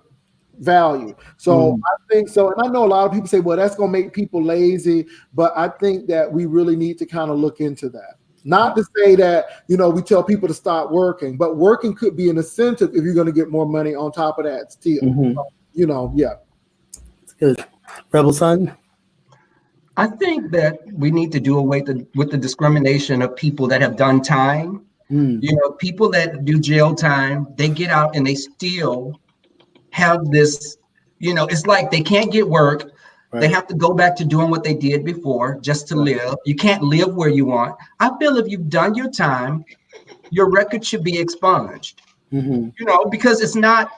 value. So I think so. And I know a lot of people say, well, that's going to make people lazy. But I think that we really need to kind of look into that. Not to say that, you know, we tell people to stop working, but working could be an incentive if you're going to get more money on top of that still. You know, yeah. It's good. Rebel Son? I think that we need to do away with the discrimination of people that have done time. You know, people that do jail time, they get out and they still have this, you know, it's like they can't get work. Right. They have to go back to doing what they did before just to live. You can't live where you want. I feel if you've done your time, your record should be expunged. You know, because it's not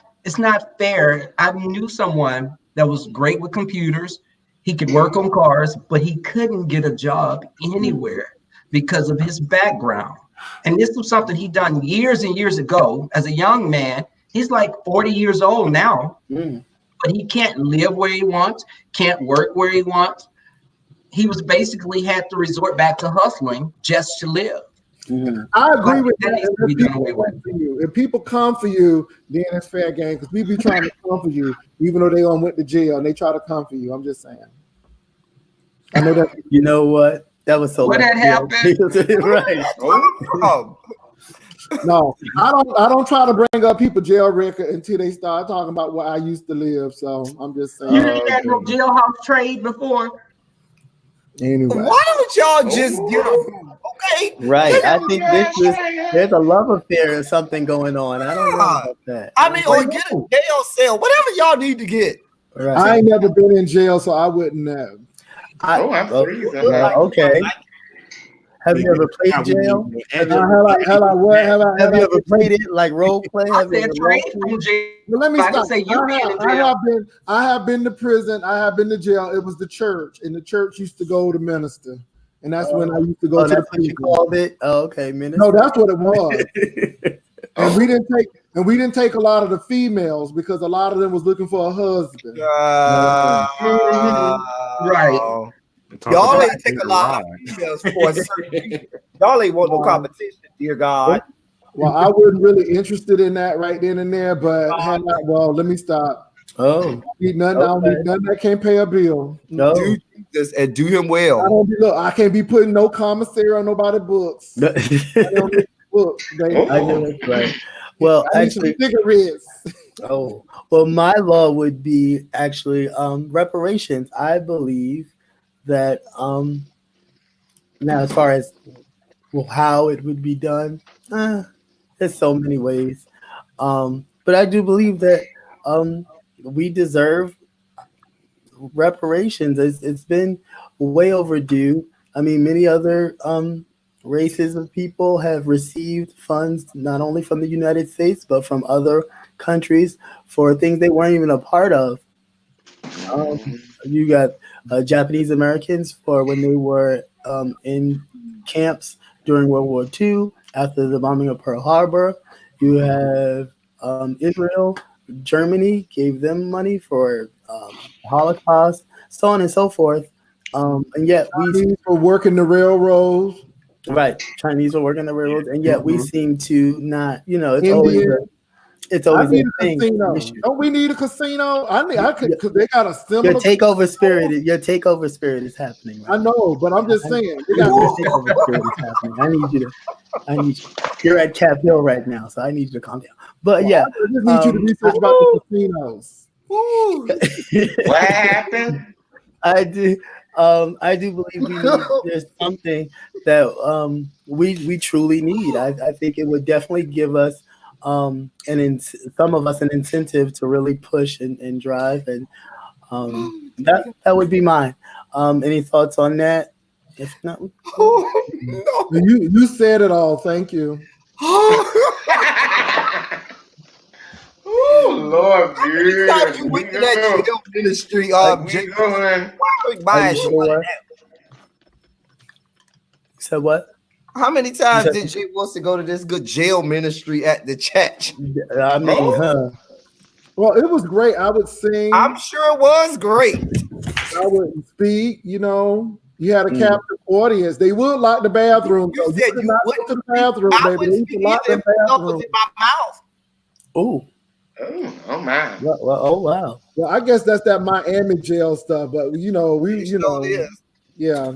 fair. I knew someone that was great with computers. He could work on cars, but he couldn't get a job anywhere because of his background. And this was something he done years and years ago as a young man. He's like 40 years old now, but he can't live where he wants, can't work where he wants. He was basically had to resort back to hustling just to live. I agree with that. If people come for you, then it's fair game, because we be trying to come for you, even though they all went to jail and they try to come for you. I'm just saying. I know that. You know what? That was so. What that happened? Right. No, I don't try to bring up people jail record until they start talking about where I used to live. So I'm just saying. You didn't have no jailhouse trade before. Anyway, why don't y'all just get okay? Right. I think there's a love affair or something going on. I don't know about that. I mean, or get a jail cell, whatever y'all need to get. Right. I ain't never been in jail, so I wouldn't know. I'm freezing. Okay. Have you ever played jail? Have you ever played it like role play? I said trade from jail. Well, let me stop. I have been to prison. I have been to jail. It was the church, and the church used to go to minister, and that's when I used to go to. That's what you called it? Oh, okay, minister. No, that's what it was. And we didn't take a lot of the females because a lot of them was looking for a husband. Right. Y'all ain't take a lot of females for a certain. Y'all ain't want no competition, dear God. Well, I wasn't really interested in that right then and there, but let me stop. Oh, none that can't pay a bill. No, do Jesus and do him well. I can't be putting no commissary on nobody's books. I don't need books. I know that's right. Well, actually, cigarettes. Oh, well, my law would be actually reparations. I believe that now, as far as how it would be done, there's so many ways. But I do believe that we deserve reparations. It's been way overdue. I mean, many other races of people have received funds not only from the United States but from other countries for things they weren't even a part of. You got Japanese Americans for when they were in camps during World War II after the bombing of Pearl Harbor. You have Israel, Germany gave them money for Holocaust, so on and so forth. And yet we were working the railroads. Right, Chinese were working the railroads, and yet we seem to not. You know, it's always a thing. Don't we need a casino? I could, because they got a similar. Your takeover spirit is happening. Right? I know, but I'm just saying. Your takeover spirit is happening. I need you. You're at Cap Hill right now, so I need you to calm down. But yeah, I just need you to research about the casinos. What happened? I do believe there's something that we truly need. I think it would definitely give us and in some of us an incentive to really push and drive, and that would be mine. Any thoughts on that? If not, Oh, no. You said it all. Thank you. Oh Lord, How many times you went to that jail ministry? we going. are you sure? So what? How many times did Jay Wilson go to this good jail ministry at the church? I mean, Well, it was great. I would sing. I'm sure it was great. I would speak. You know, you had a captive audience. They would lock the bathroom. You though. said could you not wouldn't go to the bathroom, I baby. wouldn't They used to speak lock the either if it bathroom. was in my mouth. oh, Oh my. well, oh wow. Well, I guess that's that Miami jail stuff. But you know, It sure is. yeah.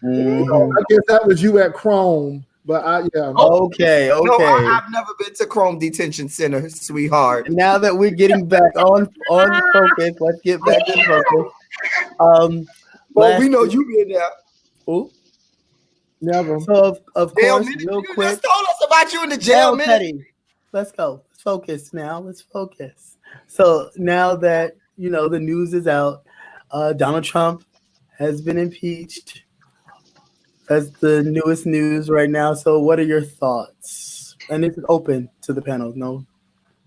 Mhm. I guess that was you at Chrome. But Okay. No, I've never been to Chrome Detention Center, sweetheart. Now that we're getting back on focus, let's get back to focus. Well, we know you been there. Oh, never. so of Jail course, ministry. real You quick. just told us about you in the jail Now, ministry. Teddy, let's go. Let's focus now. Let's focus. So now that the news is out, Donald Trump has been impeached. That's the newest news right now. So what are your thoughts? And it's open to the panel. No,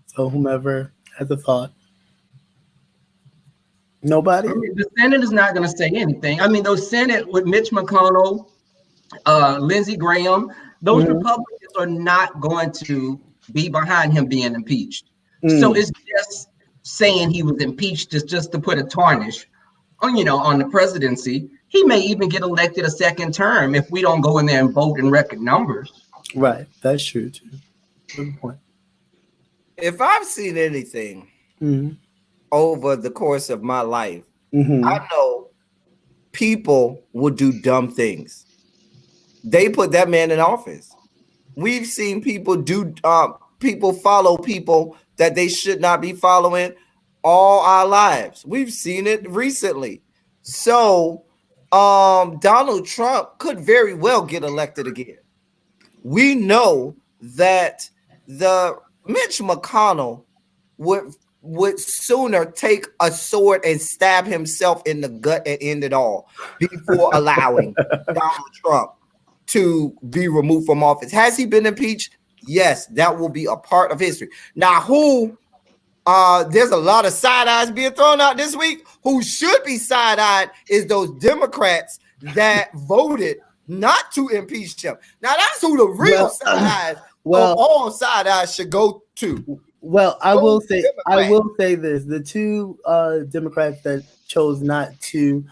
so whomever has a thought. Nobody. I mean, the Senate is not going to say anything. I mean, those Senate with Mitch McConnell, Lindsey Graham, those Republicans are not going to be behind him being impeached. So it's just saying he was impeached is just to put a tarnish on the presidency. He may even get elected a second term if we don't go in there and vote in record numbers. Right. That's true too. Good point. If I've seen anything over the course of my life, I know people will do dumb things. They put that man in office. We've seen people people follow people that they should not be following all our lives. We've seen it recently. So Donald Trump could very well get elected again. We know that the Mitch McConnell would sooner take a sword and stab himself in the gut and end it all before allowing Donald Trump to be removed from office. Has he been impeached? Yes, that will be a part of history. Now, there's a lot of side eyes being thrown out this week. Who should be side eyed is those Democrats that voted not to impeach him. Now, that's who the real side eyes of all side eyes should go to. Well, I will say this: the two Democrats that chose not to,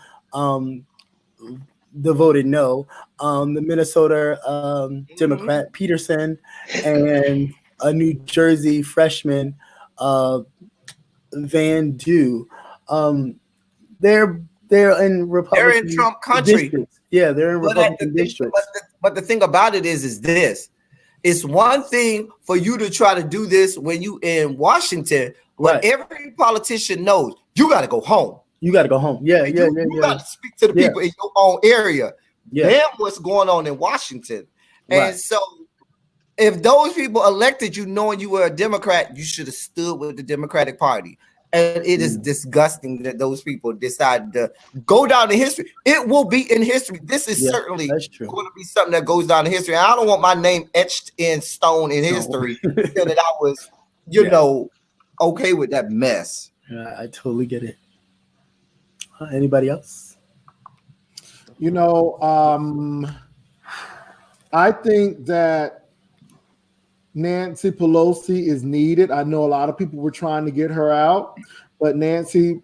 voted no. The Minnesota Democrat Peterson and a New Jersey freshman Van Du. They're in Republican. They're in Trump country. Districts. Yeah, they're in Republican districts. But the thing about it is this. It's one thing for you to try to do this when you in Washington, but every politician knows you got to go home. You got to go home. Yeah. You got to speak to the people in your own area. Yeah. Damn what's going on in Washington. And so if those people elected you knowing you were a Democrat, you should have stood with the Democratic Party. And it is disgusting that those people decided to go down in history. It will be in history. This is certainly going to be something that goes down in history. And I don't want my name etched in stone in history that I was, okay with that mess. Yeah, I totally get it. Anybody else? I think that Nancy Pelosi is needed. I know a lot of people were trying to get her out, but Nancy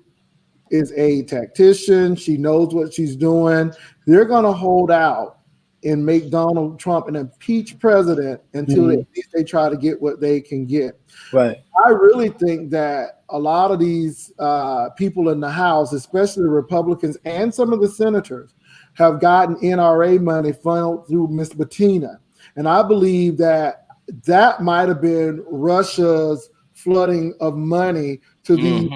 is a tactician. She knows what she's doing. They're going to hold out and make Donald Trump an impeached president until at least they try to get what they can get. Right. I really think that a lot of these people in the House, especially the Republicans and some of the senators, have gotten NRA money funneled through Miss Bettina. And I believe that might have been Russia's flooding of money to these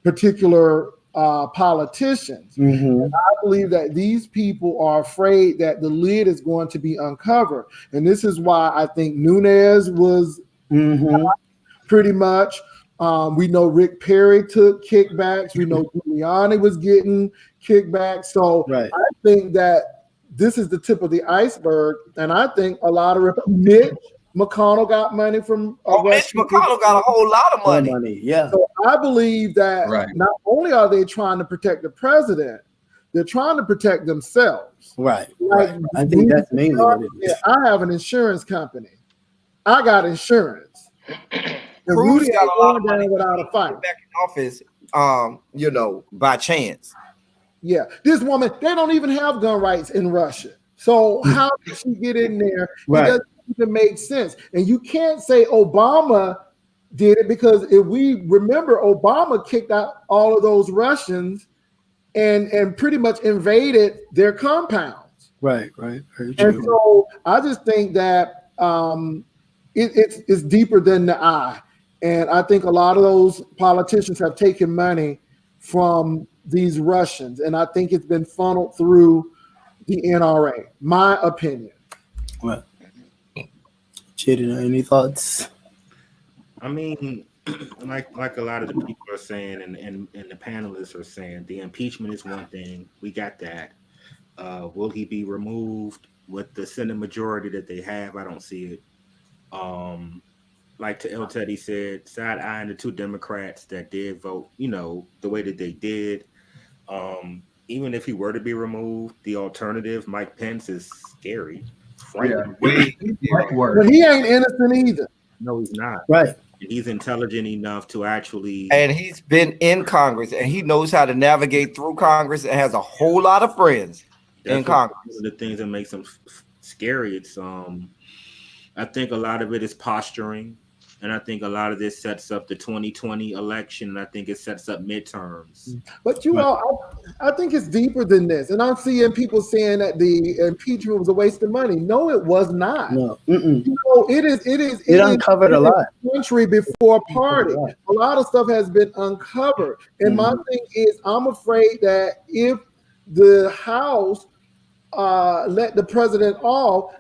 particular politicians. And I believe that these people are afraid that the lid is going to be uncovered. And this is why I think Nunes was Mm-hmm. Pretty much. We know Rick Perry took kickbacks. We know Giuliani was getting kickbacks. So Right. I think that this is the tip of the iceberg. And I think a lot of Mitch McConnell got money from Mitch McConnell got a whole lot of money. Yeah. So I believe that not only are they trying to protect the president, they're trying to protect themselves. Right. Like, right. I think that's mainly what it is. I have an insurance company. I got insurance. And Cruz Rudy got ain't a lot of going money down without a fight. back in office, by chance. Yeah, this woman, they don't even have gun rights in Russia. So how did she get in there? Right. It doesn't even make sense. And you can't say Obama did it, because if we remember, Obama kicked out all of those Russians and pretty much invaded their compounds. Right. Very true. And so I just think that it's deeper than the eye. And I think a lot of those politicians have taken money from these Russians. And I think it's been funneled through the NRA, my opinion. Well, Jaden, any thoughts? I mean, like a lot of the people are saying, and the panelists are saying, the impeachment is one thing. We got that. Will he be removed with the Senate majority that they have? I don't see it. Like El Teddy said, side-eyeing the two Democrats that did vote, the way that they did. Even if he were to be removed, the alternative, Mike Pence, is scary. Yeah. But he ain't innocent either. No, he's not. Right. He's intelligent enough to actually, and he's been in Congress, and he knows how to navigate through Congress, and has a whole lot of friends in Congress. One of the things that makes him scary. It's I think a lot of it is posturing, and I think a lot of this sets up the 2020 election, and I think it sets up midterms. But I think it's deeper than this. And I'm seeing people saying that the impeachment was a waste of money. No, it was not. No. It uncovered a lot. Century before party. A lot of stuff has been uncovered. And my thing is, I'm afraid that if the House let the president off,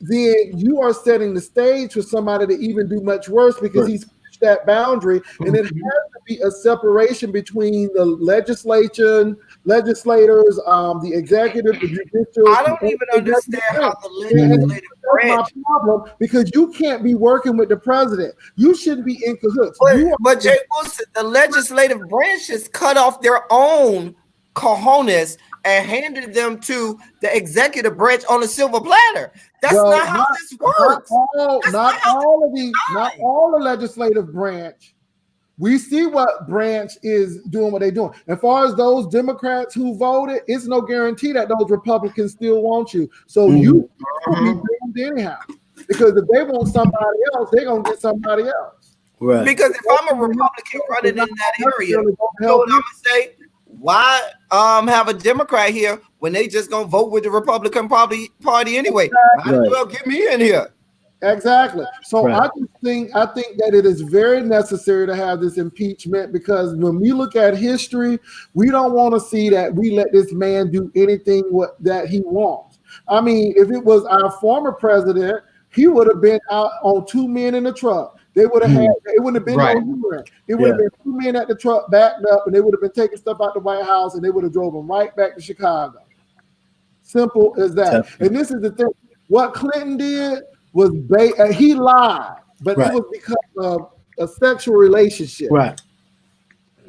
then you are setting the stage for somebody to even do much worse, because he's pushed that boundary. And it has to be a separation between the legislators, the executive, the judicial. I don't even understand how the legislative branch. That's my problem, because you can't be working with the president. You shouldn't be in cahoots. But Jay Wilson, the legislative branch has cut off their own cojones and handed them to the executive branch on a silver platter. That's not how this works. Not all the legislative branch. We see what branch is doing what they're doing. As far as those Democrats who voted, it's no guarantee that those Republicans still want you. So you will be doomed anyhow. Because if they want somebody else, they're gonna get somebody else. Right. Because if I'm a Republican running in that area, you know what I'm gonna say? Why have a Democrat here when they just gonna vote with the Republican party anyway? Might as well get me in here. Exactly. So I think that it is very necessary to have this impeachment, because when we look at history, we don't want to see that we let this man do anything that he wants. I mean, if it was our former president, he would have been out on 2 men in the truck. They would have had, it wouldn't have been no hearing. It would have been 2 men at the truck backed up, and they would have been taking stuff out the White House, and they would have drove them right back to Chicago. Simple as that. And this is the thing. What Clinton did was he lied, but it was because of a sexual relationship. Right.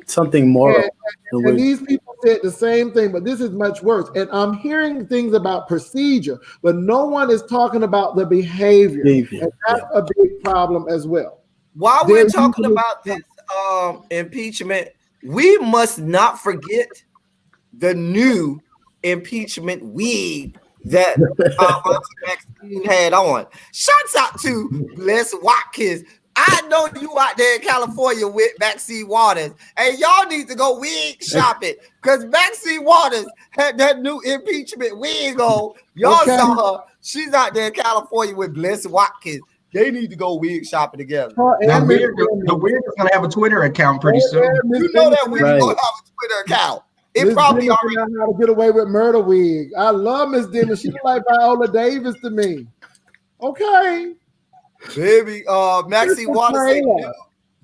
Something moral. And these people said the same thing, but this is much worse. And I'm hearing things about procedure, but no one is talking about the behavior. And that's a big problem as well. While we're talking about this impeachment, we must not forget the new impeachment wig that Maxine had on. Shouts out to Les Watkins. I know you out there in California with Maxine Waters, and y'all need to go wig shopping, because Maxine Waters had that new impeachment wig on. Y'all saw her. She's out there in California with Les Watkins. They need to go wig shopping together. The wig is going to have a Twitter account pretty soon. You know that wig going to have a Twitter account. It probably already know how to get away with murder wig. I love Miss Dennis. She look like Viola Davis to me. Okay. Baby, Maxie Water said Taylor. new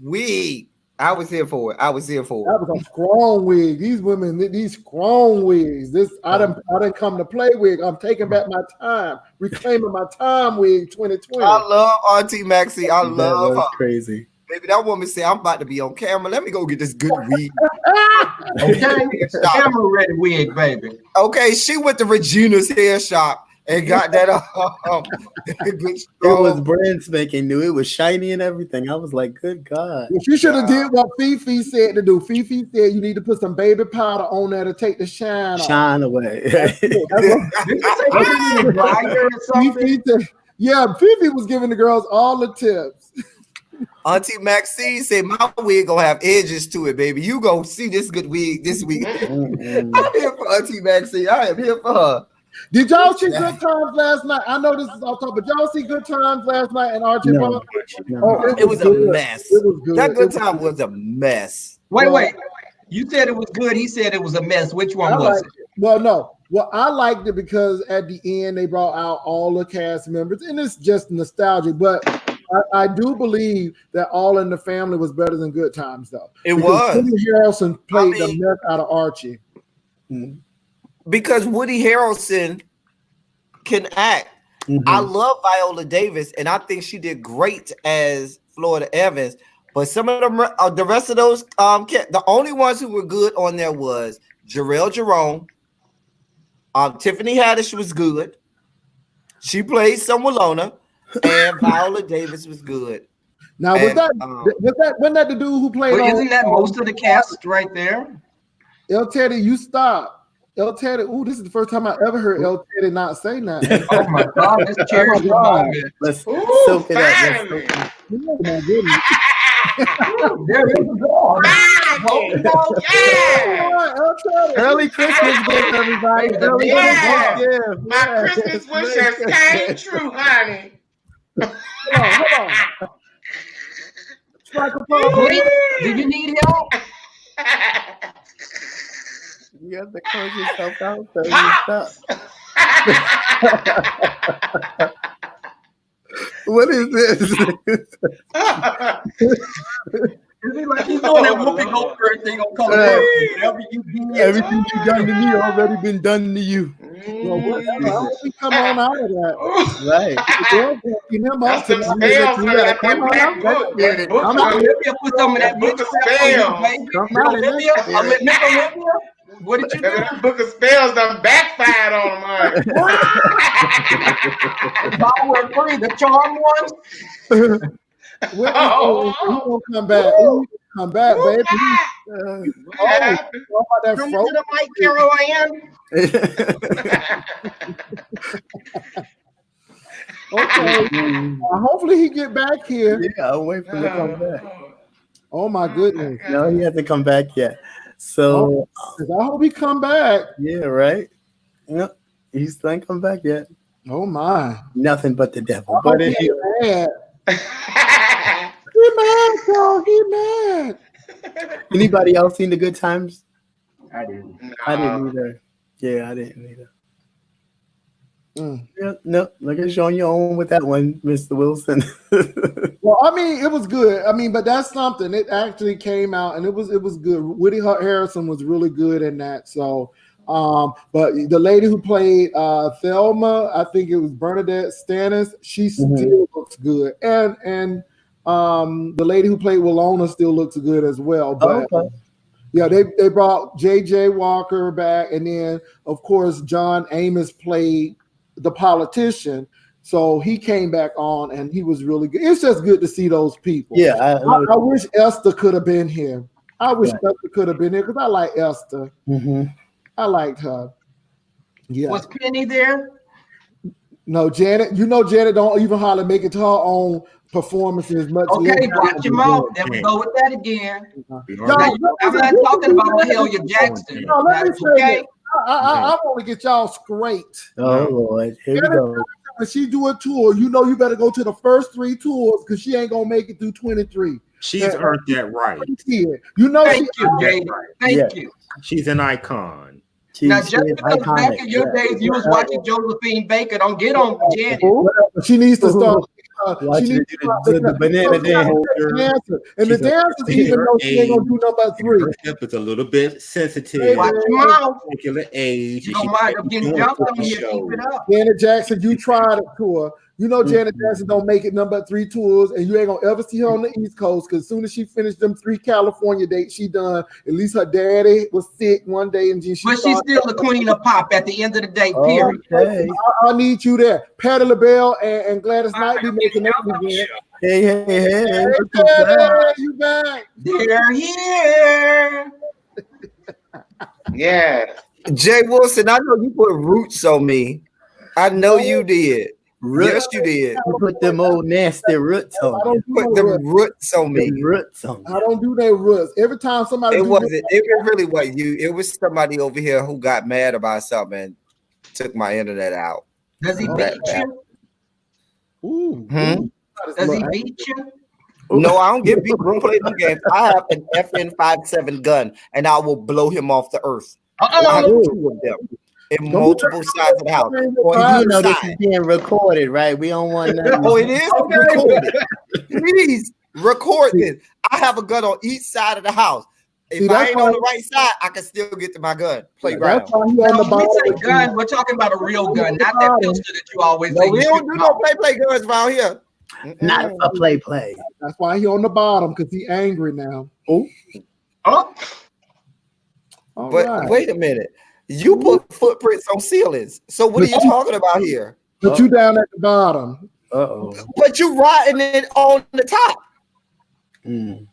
wig. I was here for it. I was here for That it. was a strong wig. These women, these strong wigs. I didn't come to play wig. I'm taking back my time, reclaiming my time wig 2020. I love Auntie Maxie. I love her. Crazy. Baby, that woman said, I'm about to be on camera. Let me go get this good wig. Okay, camera ready wig, baby. Okay, she went to Regina's hair shop and got that good It was brand spanking new. It was shiny and everything. I was like, good God. Well, she should have did what Fifi said to do. Fifi said you need to put some baby powder on there to take the shine off. Shine away. Fifi was giving the girls all the tips. Auntie Maxine said, my wig gonna have edges to it, baby. You gonna see this good wig this week. I'm here for Auntie Maxine. I am here for her. Did y'all see Good Times last night? I know this is off topic, but y'all see Good Times last night and Archibald? No. Oh, It was a mess. It was good. That Good Time was a mess. Wait. You said it was good. He said it was a mess. Which one was it? Well, no. Well, I liked it because at the end they brought out all the cast members, and it's just nostalgic. But I do believe that All in the Family was better than Good Times, though. It because was. Woody Harrelson played the mess out of Archie. Mm-hmm. Because Woody Harrelson can act. Mm-hmm. I love Viola Davis, and I think she did great as Florida Evans. But some of them, the rest of those, the only ones who were good on there was Jarrell Jerome. Tiffany Haddish was good. She played some Walona, and Viola Davis was good. Now, wasn't that the dude who played? Isn't that most of the cast right there? El Teddy, you stop. El Teddy. Ooh, this is the first time I ever heard El Teddy not say nothing. Oh my God, this cherish the moment. Let's soak it up. Oh my goodness. There is a ball. Early Christmas gift, everybody. Early Christmas gift. My Christmas wish has came true, honey. Hold on. Do you need help? You have to close yourself out. So you stop. What is this? Is he like he's doing that Whoopi Goldberg thing on Color Purple? Everything you done to me already been done to you. Well, we come on out of that. Right. That's the spells under that black book. I'm out here put some of that book of spells. What did you do? That book of spells done backfired on them. Power 3, the charm ones. We'll come back. Come back, baby. Come to the mic, Carol Ann. Okay. Hopefully he get back here. Yeah, I'll wait for him to come back. Oh my goodness. No, he hasn't come back yet. So I hope he come back. Yeah, right. No, he still ain't come back yet. Oh my. Nothing but the devil. But if you mad. He mad, bro. He mad. Anybody else seen the Good Times? I didn't. I didn't either. Yeah, I didn't either. Yeah, no, look at you on your own with that one, Mr. Wilson. Well, I mean, it was good. I mean, but that's something. It actually came out, and it was good. Woody Harrelson was really good in that. So, but the lady who played Thelma, I think it was Bernadette Stannis. She still looks good, and the lady who played Walona still looks good as well. But yeah, they brought J.J. Walker back, and then of course John Amos played the politician, so he came back on and he was really good. It's just good to see those people. Yeah, I wish Esther could have been here. I wish Esther could have been here because I like Esther. I liked her. Yeah. Was Penny there? No, Janet. You know Janet don't even hardly make it to her own performances much. Okay, watch your mouth. There we go with that again. I'm not talking about Mahalia Jackson. No, let me say I want to get y'all straight. Oh Lord, here we go. When she do a tour, you know you better go to the first 3 tours because she ain't gonna make it through 23. She's earned that right. You know, thank you, Jada. Thank you. She's an icon. Now, just because back in your days you was watching Josephine Baker, don't get on Janet. She needs to start Watching she her needs do to the banana dance. dancer. And the She's a- dancers even know she ain't gonna do number three. Her hip is a little bit sensitive. Hey, Watch your mouth. Particular age. You and don't she mind can't up be getting doing jumped on cookie here. Keep shows. it up. Janet Jackson, you tried it to her. You know Janet Jackson don't make it number three tours, and you ain't gonna ever see her on the East Coast because as soon as she finished them 3 California dates, she done. At least her daddy was sick one day, and then she. But she's still the queen of pop at the end of the day, Oh, period. Okay. I need you there. Patti LaBelle and Gladys Knight be making that event. Hey. Hey, you back? They're here. Yeah. Jay Wilson, I know you put roots on me. I know you did. Yes, you did. You put them old nasty roots I on don't you. do Put no them roots. roots on me. Them roots on I you. don't do that roots. Every time somebody It do wasn't. It really wasn't you. It was somebody over here who got mad about something and took my internet out. Does he That beat bad. you? Ooh, Hmm? Does he beat you? No, I don't get beat. I don't play them games. I have an FN57 gun, and I will blow him off the earth. I have 2 of them in multiple sides of the house. On You know each this is side. being recorded, right? We don't want nothing. Oh, it is? Record it. Please record this. I have a gun on each side of the house. If See, I that's ain't on the right side, I can still get to my gun. Playground. That's why he on the No, we say bottom. gun. We're talking about a real gun, not that pistol that you always No, say we you don't shoot do no off. play guns around here. Not a play. That's why he on the bottom because he angry now. Oh, All But right. wait a minute. You put footprints on ceilings. So what are you talking about here? But you down at the bottom. Uh-oh. But you riding it on the top. Mm.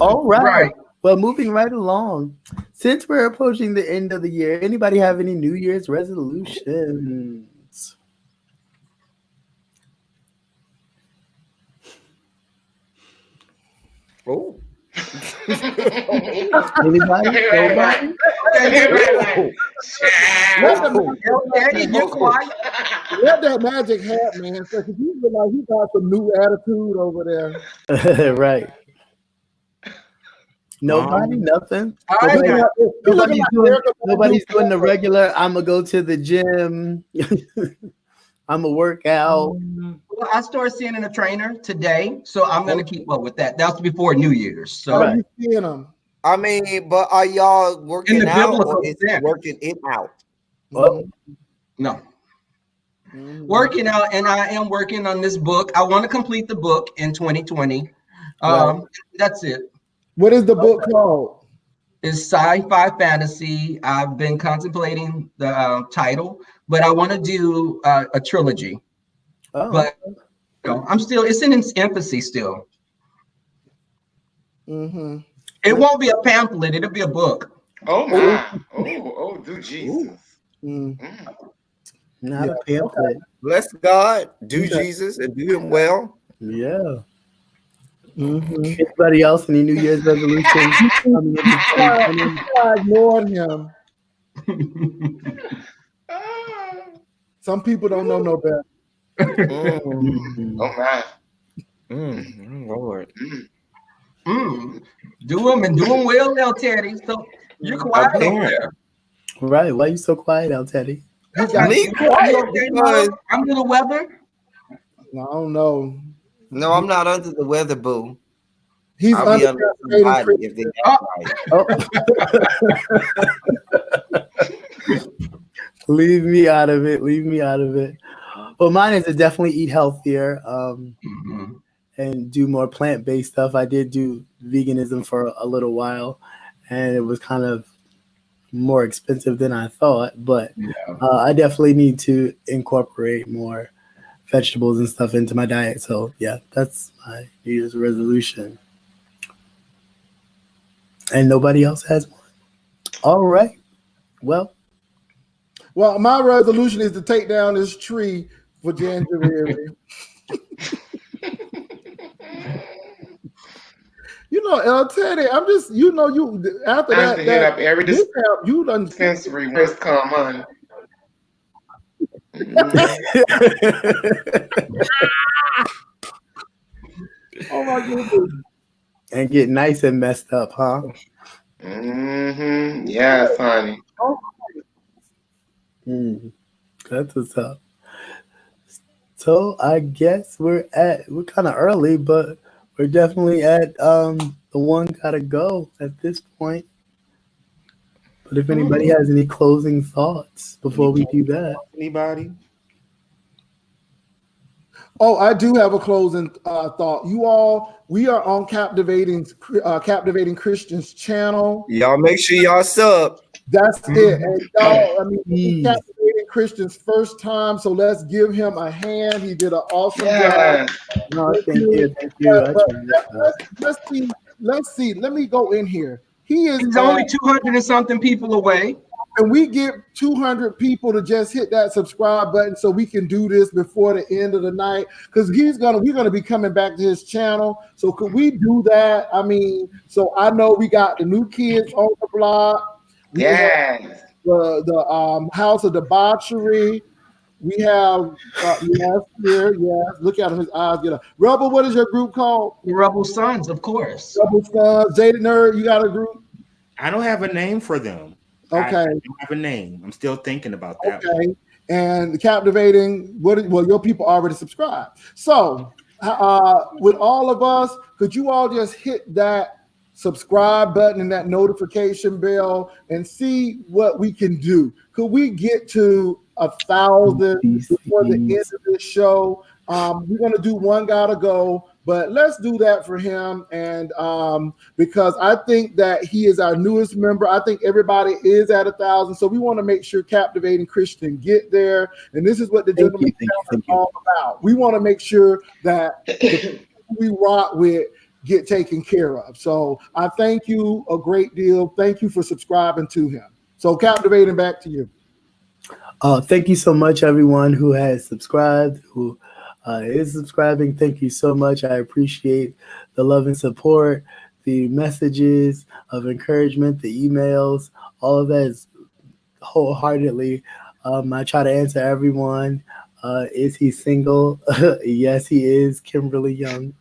All right. Right. Well, moving right along. Since we're approaching the end of the year, anybody have any New Year's resolutions? Oh. Anybody? Nobody? Daddy, you're quiet. Let that magic hat, man. Because you feel like he got some new attitude over there. Right. Nobody, nothing. I got Nobody's doing the regular. I'm gonna go to the gym. I'm gonna work out. Well, I started seeing a trainer today, so I'm gonna keep up with that. That's before New Year's. So How you seeing them? I mean, but are y'all working In the out biblical or is it sense. working it out? Oh, no. Working out, and I am working on this book. I want to complete the book in 2020. That's it. What is the book called? It's sci-fi fantasy. I've been contemplating the title, but I want to do a trilogy. oh. But I'm still, it's in its infancy still. Mm-hmm. It won't be a pamphlet, it'll be a book. Oh my. Oh, do Jesus. Not a pamphlet. Bless God, do Jesus, and do him well. Yeah. Anybody else? Any New Year's resolutions? I ignored him. Some people don't know no better. Oh my. Lord. Do them and do them well now, Teddy. So you're quiet over there. Right. Why are you so quiet out, Teddy? Me quiet because Under the weather. I don't know. no, I'm not under the weather, boo. He's I'll be under somebody if they act right. Leave me out of it. Well, mine is to definitely eat healthier and do more plant-based stuff. I did do veganism for a little while, and it was kind of more expensive than I thought, but I definitely need to incorporate more vegetables and stuff into my diet. So yeah, that's my New Year's resolution. And nobody else has one. All right. Well, my resolution is to take down this tree for January. Teddy, I'm just, you after I have to hit up every you done dispensary when it's come on. Oh my goodness. and get nice and messed up, huh? Yes, honey. That's what's up. So I guess we're kind of early, but we're definitely at the one gotta go at this point. But if anybody has any closing thoughts before we do that, Anybody? Oh, I do have a closing thought. You all, we are on Captivating Christians channel. Y'all make sure y'all sub. That's it. And y'all, I mean, this is Jeez. Captivating Christian's first time, so let's give him a hand. He did an awesome job. Yeah. no, thank you. Let's see. Let me go in here. He's only 200 and something people away. And we get 200 people to just hit that subscribe button so we can do this before the end of the night, because we're gonna be coming back to his channel. So could we do that? I mean, so I know we got the new kids on the block. We have Yes. the House of Debauchery. We have yes here, yes. Look at him, his eyes get up. Rebel, what is your group called? The Rebel Sons, of course. Rebel Sons. Jaded Nerd, you got a group? I don't have a name for them. Okay. I don't have a name. I'm still thinking about that. Okay. And Captivating, well, your people already subscribed. So with all of us, could you all just hit that subscribe button and that notification bell and see what we can do? Could we get to 1,000 before the end of this show? We're going to do One Gotta Go, but let's do that for him. And because I think that he is our newest member, I think everybody is at 1,000. So we want to make sure Captivating Christian get there. And this is what the gentleman is all about. We want to make sure that the people we rock with get taken care of. So I thank you a great deal. Thank you for subscribing to him. So Captivating, back to you. Thank you so much, everyone who has subscribed, who is subscribing. Thank you so much. I appreciate the love and support, the messages of encouragement, the emails, all of that is wholeheartedly. I try to answer everyone. Is he single? Yes, he is. Kimberly Young.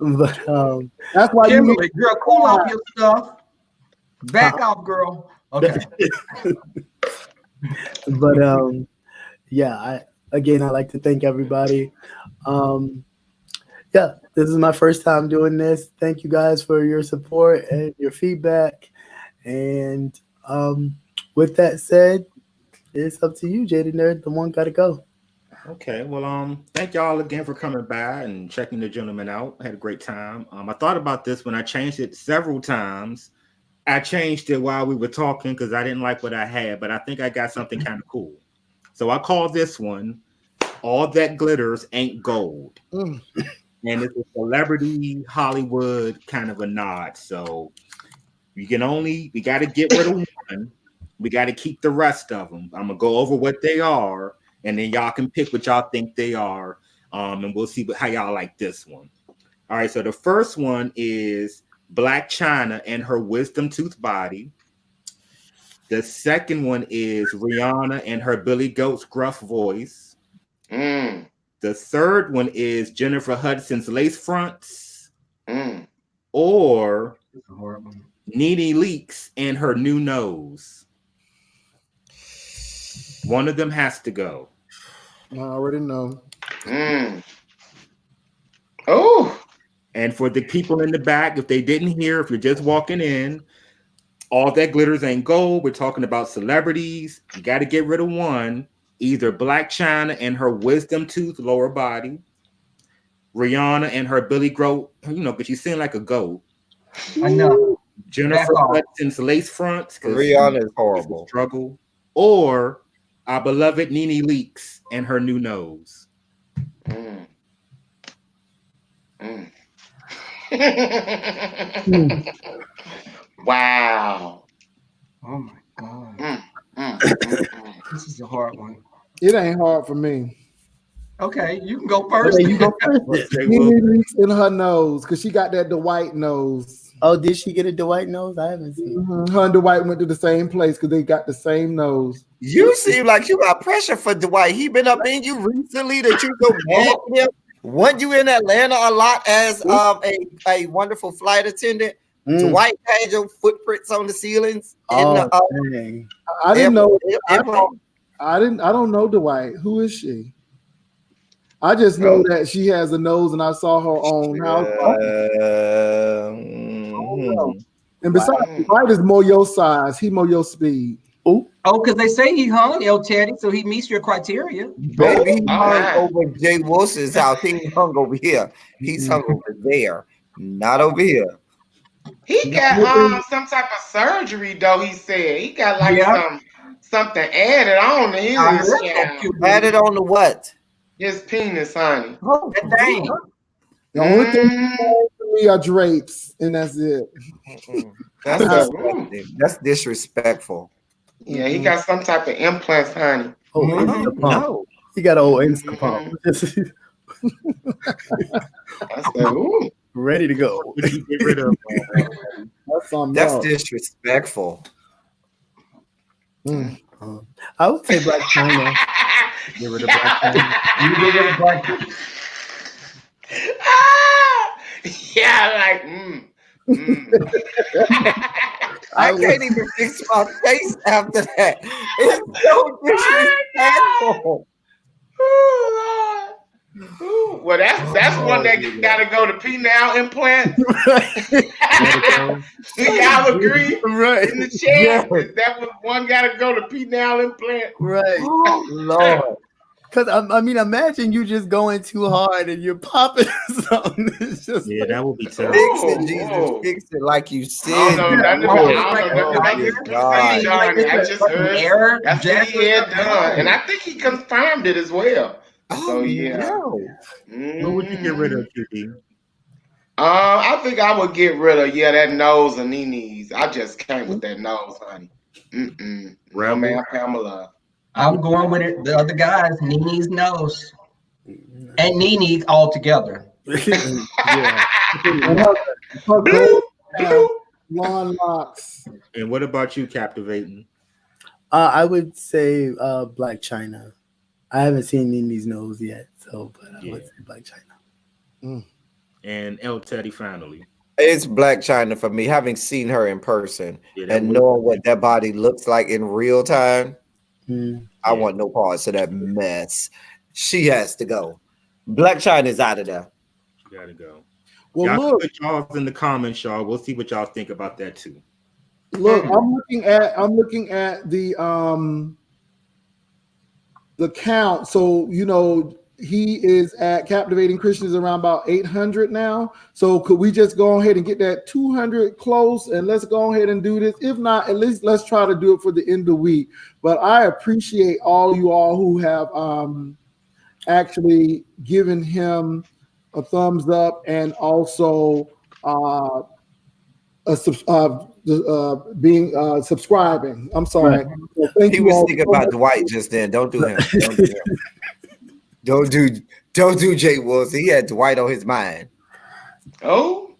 But that's why Kimberly, girl, cool off your stuff. Back off, girl. Okay. But yeah, I'd like to thank everybody. Yeah, this is my first time doing this. Thank you guys for your support and your feedback. And with that said, it's up to you, Jaded Nerd. The one gotta go. Okay, well, thank y'all again for coming by and checking the gentleman out. I had a great time. I thought about this when I changed it several times. I changed it while we were talking because I didn't like what I had, but I think I got something kind of cool. So I call this one All That Glitters Ain't Gold. And it's a celebrity Hollywood kind of a nod. So we got to get rid of one. We got to keep the rest of them. I'm going to go over what they are, and then y'all can pick what y'all think they are. And we'll see how y'all like this one. All right, so the first one is Black China and her wisdom tooth body. The second one is Rihanna and her Billy Goat's gruff voice. The third one is Jennifer Hudson's lace fronts. Or Nene Leakes and her new nose. One of them has to go. I already know. Oh. And for the people in the back, if they didn't hear, if you're just walking in, All That Glitters Ain't Gold. We're talking about celebrities. You got to get rid of one. Either Black China and her wisdom tooth lower body, Rihanna and her Billy Goat, because she seemed like a goat. I know. Jennifer Hudson's lace fronts. Rihanna is horrible. Struggle. Or our beloved Nene Leakes and her new nose. Wow. Oh my God. This is a hard one. It ain't hard for me. Okay, you can go first. Okay, you go first. Nene Leakes in her nose because she got that Dwight nose. Oh, did she get a Dwight nose? I haven't seen. Her and Dwight went to the same place because they got the same nose. You seem like you got pressure for Dwight. He been up in you recently that you so mad at him. Weren't you in Atlanta a lot as a wonderful flight attendant? Dwight had your footprints on the ceilings. Dang. I didn't know. I don't know Dwight. Who is she? I just know that she has a nose, and I saw her on House. And besides, Dwight is more your size. He more your speed. Oh, because they say he hung El Teddy, so he meets your criteria. Baby, he hung over Jay Wilson's house. He ain't hung over here. He's hung over there, not over here. He got some type of surgery though. He said he got like something added on to his Added on to what? His penis, honey. Oh, dang. The only thing for me are drapes, and that's it. That's disrespectful. Yeah, he got some type of implants, honey. Oh, no. He got an old Instapump. Ready to go. Get rid of That's disrespectful. I would say Black China. Get rid of Black China. You get rid of Black China. Yeah, I can't even fix my face after that. It's so disrespectful. Oh, Lord. Well, that's one that gotta go to penile implant. Do y'all agree? Right. In the chat, that was one gotta go to penile implant. Right. Oh, Lord. Because I mean, imagine you just going too hard and you're popping something. It's just that would be terrible. Fix it, Jesus. Fix it like you said. I just heard that's what he had done, and I think he confirmed it as well. So yeah. What would you get rid of, QD? I think I would get rid of that nose and knees. I just can't with that nose, honey. Real man, Pamela. I'm going with it. The other guys, Nene's nose and Nene all together. Blonde locks. And what about you, Captivating? I would say Black China. I haven't seen Nene's nose yet, but I would say Black China. And El Teddy finally. It's Black China for me. Having seen her in person and knowing what that body looks like in real time, I want no parts of that mess. She has to go. Black China's out of there. She gotta go. Well, y'all look, put y'all in the comments, y'all. We'll see what y'all think about that too. Look, I'm looking at the count. So he is at Captivating Christians around about 800 now. So could we just go ahead and get that 200 close and let's go ahead and do this? If not, at least let's try to do it for the end of the week. But I appreciate all you all who have actually given him a thumbs up and also subscribing. I'm sorry. Right. Thank he was thinking about Dwight just then. Don't do him. Don't do him. Don't do Jay Wilson. He had Dwight on his mind. Oh,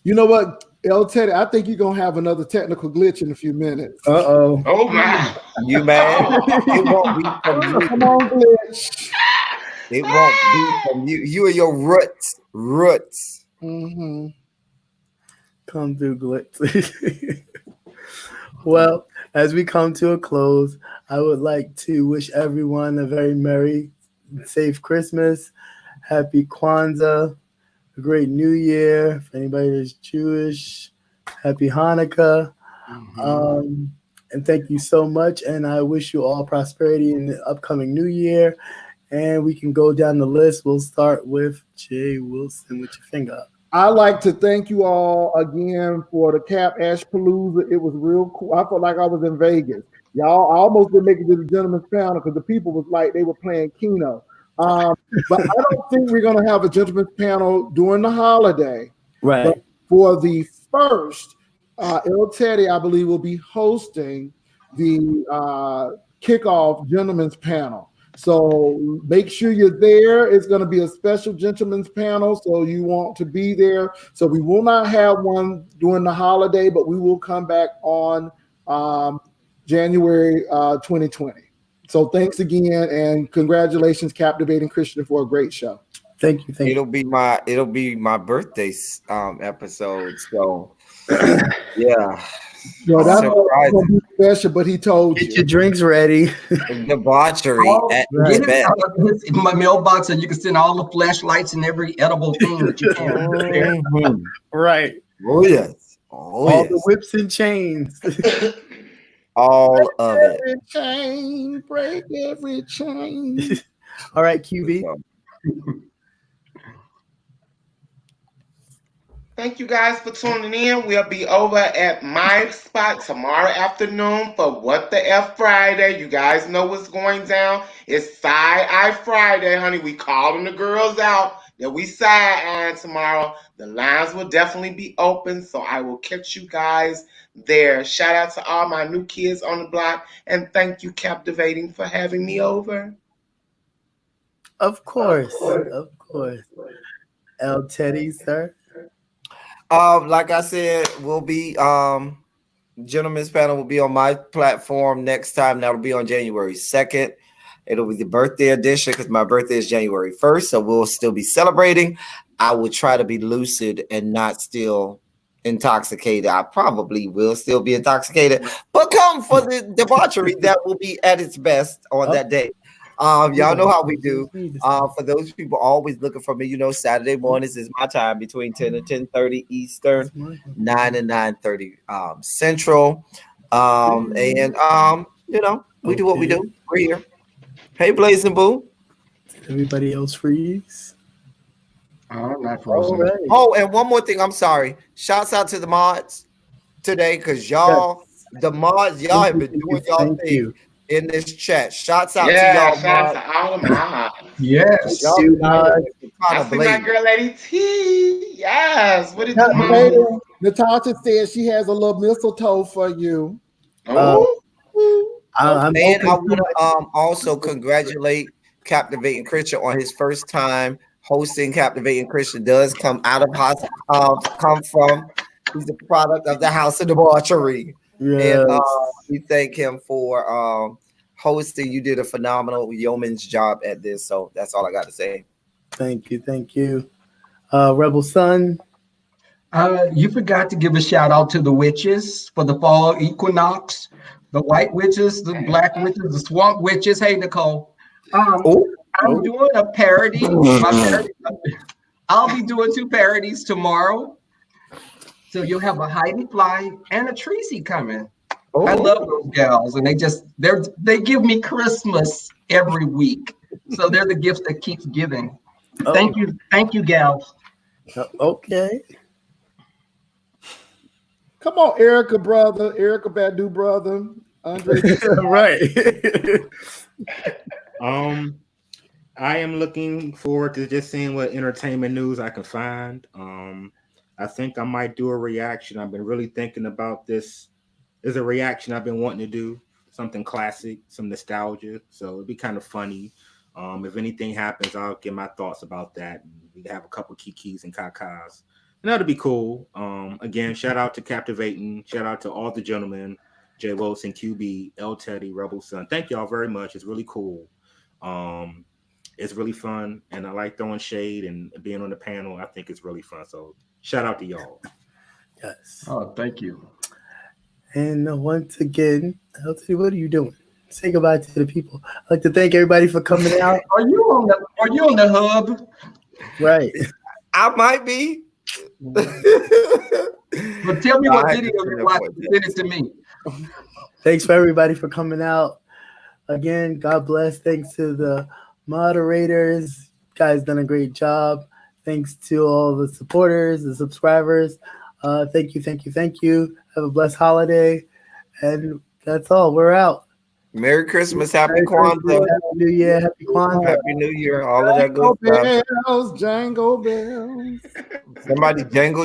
you know what, El Teddy? I think you're gonna have another technical glitch in a few minutes. Oh my! You mad? It won't be from you. Come on, glitch. It won't be from you. You and your roots. Mm-hmm. Come through, glitch. Well, as we come to a close, I would like to wish everyone a very merry, safe Christmas, happy Kwanzaa, a great New Year. For anybody that's Jewish, happy Hanukkah. And thank you so much. And I wish you all prosperity in the upcoming New Year. And we can go down the list. We'll start with Jay Wilson with your finger up. I'd like to thank you all again for the Cap Ash Palooza. It was real cool. I felt like I was in Vegas. Y'all, I almost didn't make it to the gentleman's panel because the people was like they were playing Keno. But I don't think we're going to have a gentleman's panel during the holiday. Right. But for the first, El Teddy, I believe, will be hosting the kickoff gentleman's panel. So make sure you're there. It's going to be a special gentleman's panel, so you want to be there. So we will not have one during the holiday, but we will come back on January 2020. So thanks again, and congratulations, Captivating Christian, for a great show. Thank you. It'll be my birthday episode. So yeah. Yo, that's Surprising. gonna be special, but he told Get you. your drinks ready. Debauchery at its Get it best. out of my mailbox, and you can send all the flashlights and every edible thing that you can. Mhm. Right. Oh yes. Oh All the yes. whips and chains. All of it. Every chain, break every chain. All right, QB. Thank you guys for tuning in. We'll be over at my spot tomorrow afternoon for What the F Friday. You guys know what's going down. It's Side Eye Friday, honey. We calling the girls out that we side-eyeing tomorrow. The lines will definitely be open, so I will catch you guys there. Shout out to all my new kids on the block, and thank you, Captivating, for having me over. Of course. Of course. El Teddy, sir. Like I said, we'll be gentlemen's panel will be on my platform next time. That'll be on January 2nd. It'll be the birthday edition because my birthday is January 1st, so we'll still be celebrating. I will try to be lucid and not still intoxicated. I probably will still be intoxicated, but come for the debauchery that will be at its best on that day. Y'all know how we do. For those people always looking for me, Saturday mornings is my time between 10 and 10:30 Eastern, 9 and 9:30 Central. We do what we do. We're here. Hey, Blazing Boo. Everybody else freeze. I'm not frozen. Right. Oh, and one more thing. I'm sorry. Shouts out to the mods today because y'all have been doing y'all thing in this chat. Shouts out to y'all. Shout out to all the mods. Yes. Y'all I see my girl Lady T. Yes. What did you do? Natasha said she has a little mistletoe for you. Oh. I want to also congratulate Captivating Christian on his first time hosting. Captivating Christian does come out of come from. He's a product of the House of Debauchery. Yes. And we thank him for hosting. You did a phenomenal yeoman's job at this. So that's all I got to say. Thank you. Rebel Son. You forgot to give a shout out to the witches for the fall equinox. The white witches, the black witches, the swamp witches. Hey, Nicole. I'm doing a parody. I'll be doing 2 parodies tomorrow. So you'll have a Heidi Fly and a Tracy coming. I love those gals, and they give me Christmas every week. So they're the gift that keeps giving. Thank you, gals. Okay. Come on, Erica Badu brother, Andre. Right. I am looking forward to just seeing what entertainment news I can find. I think I might do a reaction. I've been really thinking about this. There's a reaction I've been wanting to do, something classic, some nostalgia. So it'd be kind of funny. If anything happens, I'll get my thoughts about that. We have a couple kikis and kakas. And that'll be cool. Again, shout out to Captivating. Shout out to all the gentlemen, J. Wilson, QB, L. Teddy, Rebel Son. Thank y'all very much. It's really cool. It's really fun. And I like throwing shade and being on the panel. I think it's really fun. So shout out to y'all. Yes. Oh, thank you. And once again, L. Teddy, what are you doing? Say goodbye to the people. I'd like to thank everybody for coming out. Are you on the hub? Right. I might be. But tell me what video you watched. Send it to me. Thanks for everybody for coming out. Again, God bless. Thanks to the moderators. You guys done a great job. Thanks to all the supporters, the subscribers. Thank you. Have a blessed holiday. And that's all. We're out. Merry Christmas, Happy Kwanzaa. Happy New Year, Happy Kwanzaa. Happy New Year, all of that good stuff. Jangle bells. Somebody jangle